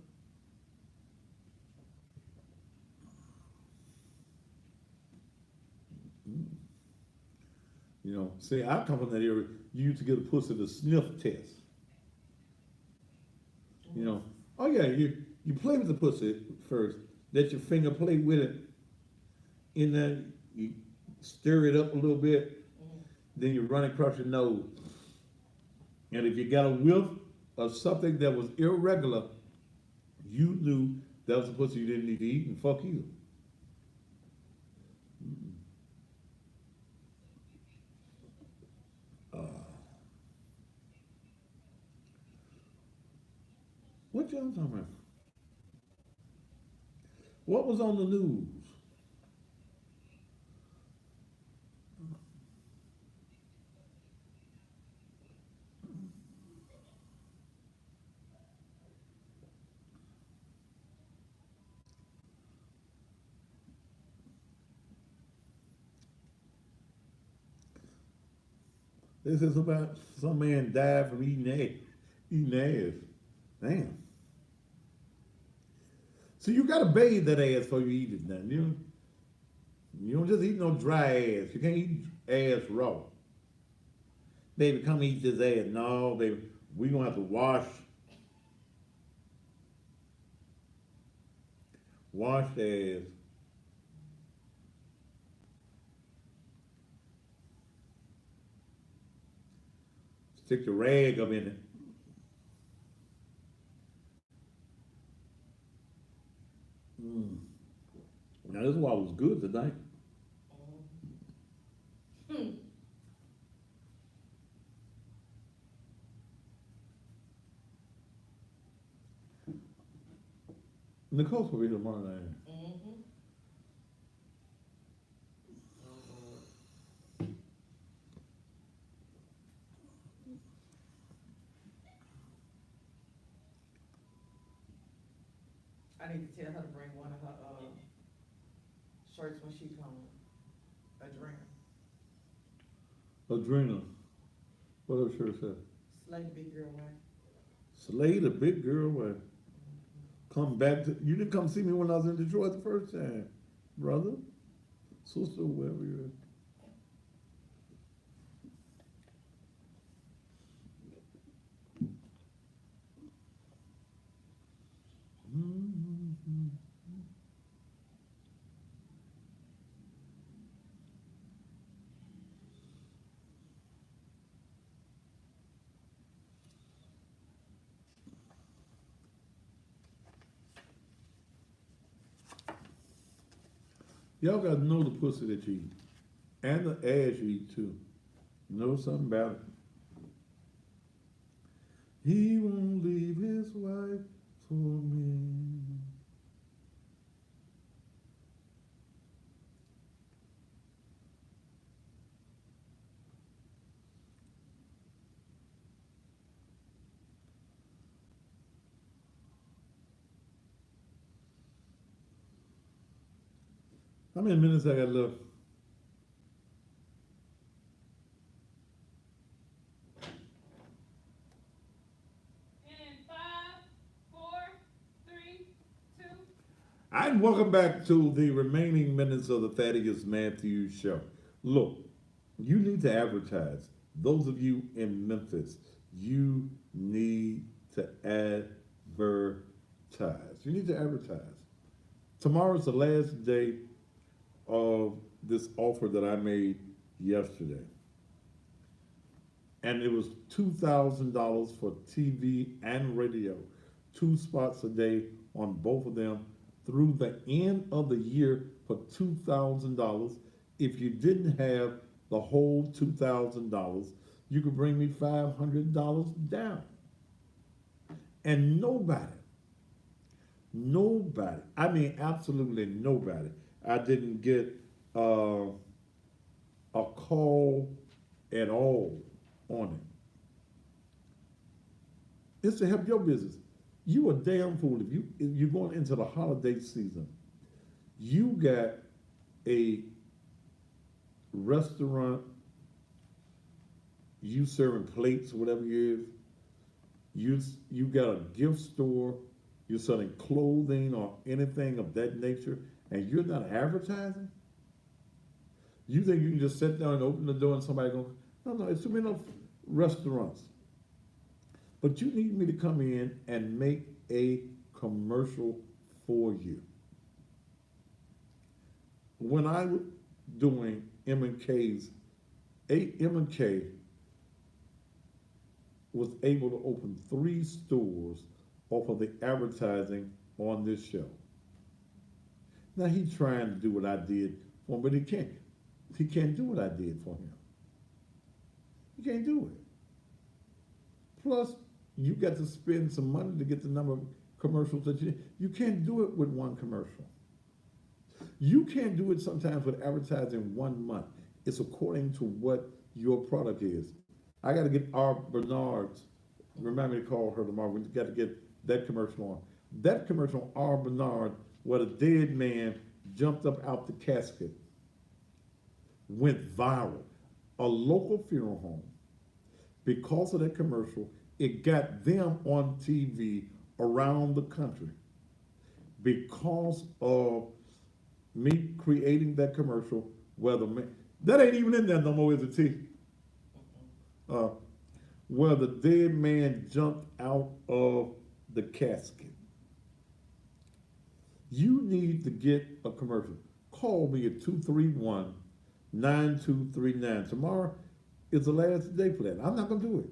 You know, see, I come from that area. You used to get a pussy to sniff test. You know, oh yeah, you play with the pussy first. Let your finger play with it. In there, you stir it up a little bit. Then you run it across your nose. And if you got a whiff of something that was irregular, you knew that was a pussy you didn't need to eat and fuck you. What y'all talking about? What was on the news? This is about some man died from eating ass. Damn. So you gotta bathe that ass before you eat it now. You don't just eat no dry ass. You can't eat ass raw. Baby, come eat this ass. No, baby, we gonna have to wash the ass. Stick the rag up in it. Now this one was good tonight. Nicole's will be tomorrow night. I need to tell her to bring one of her shirts when she comes. Adrena. Adrena. What else shirt said? Slay the big girl way. Slay the big girl away. Come back to, you didn't come see me when I was in Detroit the first time, brother, sister, whoever you're. Y'all gotta know the pussy that you eat. And the ass you eat too. Know something about it. He won't leave his wife for me. How many minutes I got left? In 5, 4, 3, 2. And welcome back to the remaining minutes of the Thaddeus Matthews Show. Look, you need to advertise. Those of you in Memphis, you need to advertise. You need to advertise. Tomorrow's the last day of this offer that I made yesterday. And it was $2,000 for TV and radio, 2 spots a day on both of them through the end of the year for $2,000. If you didn't have the whole $2,000, you could bring me $500 down. And nobody, I mean absolutely nobody, I didn't get a call at all on it. It's to help your business. You a damn fool if you're going into the holiday season. You got a restaurant, you serving plates, whatever it is. You got a gift store, you're selling clothing or anything of that nature, and you're not advertising? You think you can just sit down and open the door and somebody go, no, it's too many restaurants. But you need me to come in and make a commercial for you. When I was doing M&K's, M&K was able to open 3 stores off of the advertising on this show. Now he's trying to do what I did for him, but he can't. He can't do what I did for him. He can't do it. Plus, you got to spend some money to get the number of commercials that you can't do it with one commercial. You can't do it sometimes with advertising 1 month. It's according to what your product is. I got to get our Bernard's. Remind me to call her tomorrow. We got to get that commercial on. That commercial on our Bernard, where the dead man jumped up out the casket, went viral. A local funeral home, because of that commercial, it got them on TV around the country. Because of me creating that commercial, where the man, that ain't even in there no more, is it, T? Where the dead man jumped out of the casket. You need to get a commercial. Call me at 231-9239. Tomorrow is the last day for that. I'm not going to do it.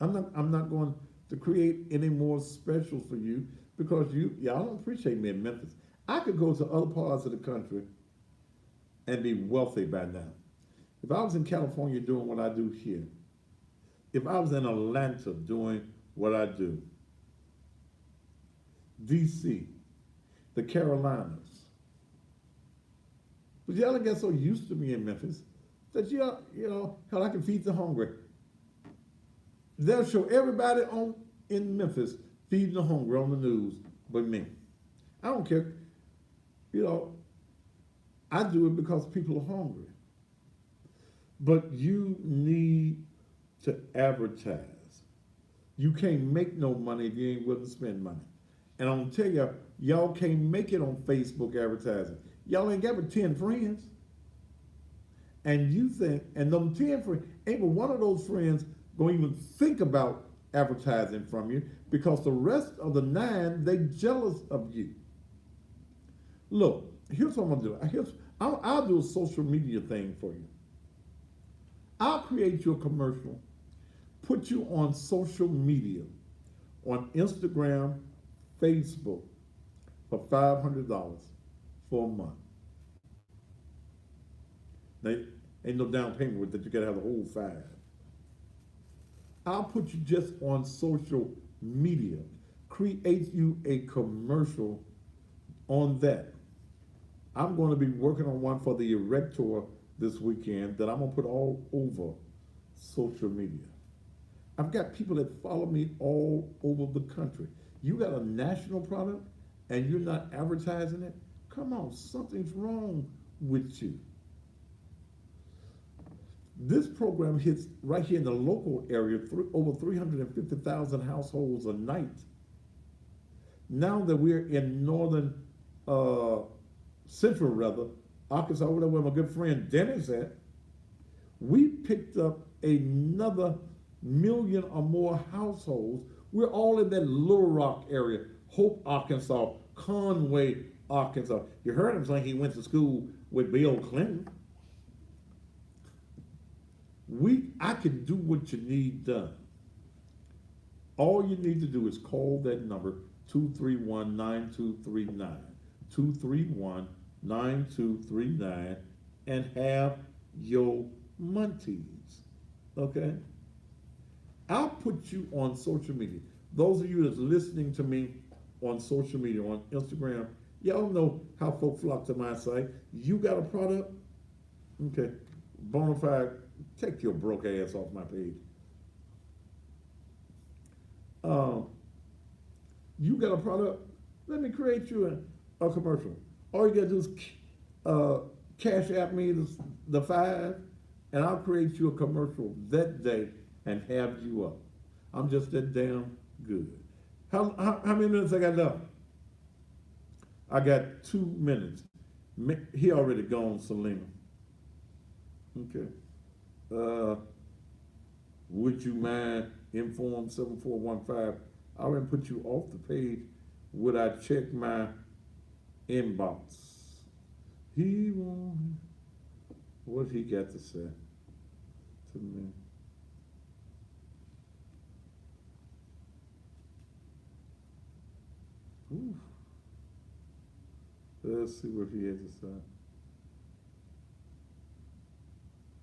I'm not going to create any more specials for you because y'all don't appreciate me in Memphis. I could go to other parts of the country and be wealthy by now. If I was in California doing what I do here, if I was in Atlanta doing what I do, DC, the Carolinas, but y'all get so used to me in Memphis that hell, I can feed the hungry. They'll show everybody in Memphis feeding the hungry on the news but me. I don't care. I do it because people are hungry. But you need to advertise. You can't make no money if you ain't willing to spend money. And I'm gonna tell you, y'all can't make it on Facebook advertising. Y'all ain't got but 10 friends. And you think, and them 10 friends, ain't but one of those friends gonna even think about advertising from you because the rest of the 9, they jealous of you. Look, here's what I'm gonna do. I'll do a social media thing for you. I'll create you a commercial, put you on social media, on Instagram, Facebook, for $500 for a month. Now, ain't no down payment with that. You gotta have the whole 5. I'll put you just on social media, create you a commercial on that. I'm going to be working on one for the Erector this weekend that I'm going to put all over social media. I've got people that follow me all over the country. You got a national product and you're not advertising it? Come on, something's wrong with you. This program hits right here in the local area, over 350,000 households a night. Now that we're in northern, central Arkansas, where my good friend Dennis at, we picked up another 1 million or more households. We're all in that Little Rock area, Hope, Arkansas, Conway, Arkansas. You heard him saying he went to school with Bill Clinton. I can do what you need done. All you need to do is call that number, 231-9239, 231-9239, and have your munties, okay? I'll put you on social media. Those of you that's listening to me on social media, on Instagram, y'all know how folks flock to my site. You got a product? Okay. Bonafide, take your broke ass off my page. You got a product? Let me create you a commercial. All you gotta do is cash app me the 5, and I'll create you a commercial that day and have you up. I'm just that damn good. How many minutes I got left? I got 2 minutes. He already gone, Selena. Okay. Would you mind inform 7415? I already put you off the page. Would I check my inbox? He won't. What he got to say to me? Ooh. Let's see what he has to say.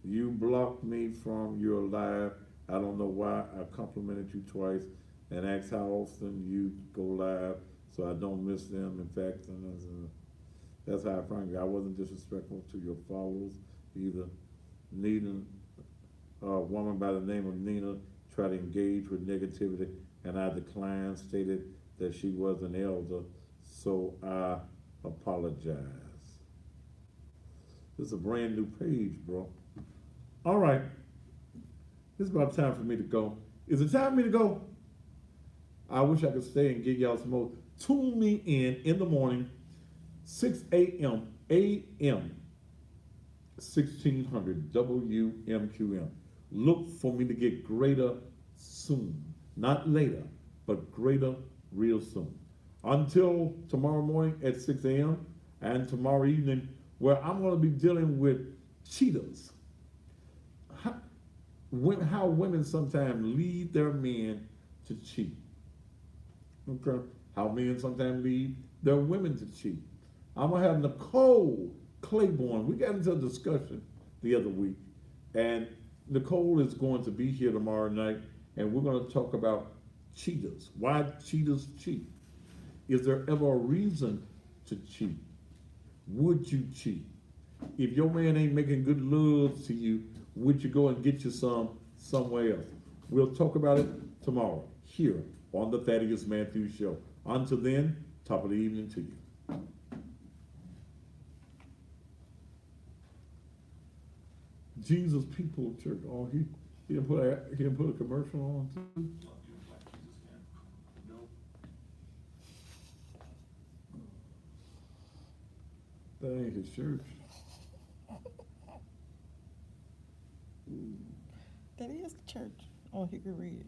You blocked me from your live. I don't know why. I complimented you twice and asked how often you go live so I don't miss them. In fact, that's how I frankly, I wasn't disrespectful to your followers either. Nina, a woman by the name of Nina, tried to engage with negativity and I declined, stated that she was an elder, so I apologize. This is a brand new page, bro. All right. It's about time for me to go. Is it time for me to go? I wish I could stay and give y'all some more. Tune me in the morning, 6 a.m. 1600 WMQM. Look for me to get greater soon. Not later, but greater real soon. Until tomorrow morning at 6 a.m. and tomorrow evening, where I'm going to be dealing with cheaters. How women sometimes lead their men to cheat. Okay? How men sometimes lead their women to cheat. I'm going to have Nicole Claiborne. We got into a discussion the other week, and Nicole is going to be here tomorrow night, and we're going to talk about cheaters. Why cheaters cheat? Is there ever a reason to cheat? Would you cheat? If your man ain't making good love to you, would you go and get you some somewhere else? We'll talk about it tomorrow here on the Thaddeus Matthews Show. Until then, top of the evening to you. Jesus People Church. Oh, he didn't put a commercial on too. That ain't his church. That is the church on Hickory Ridge.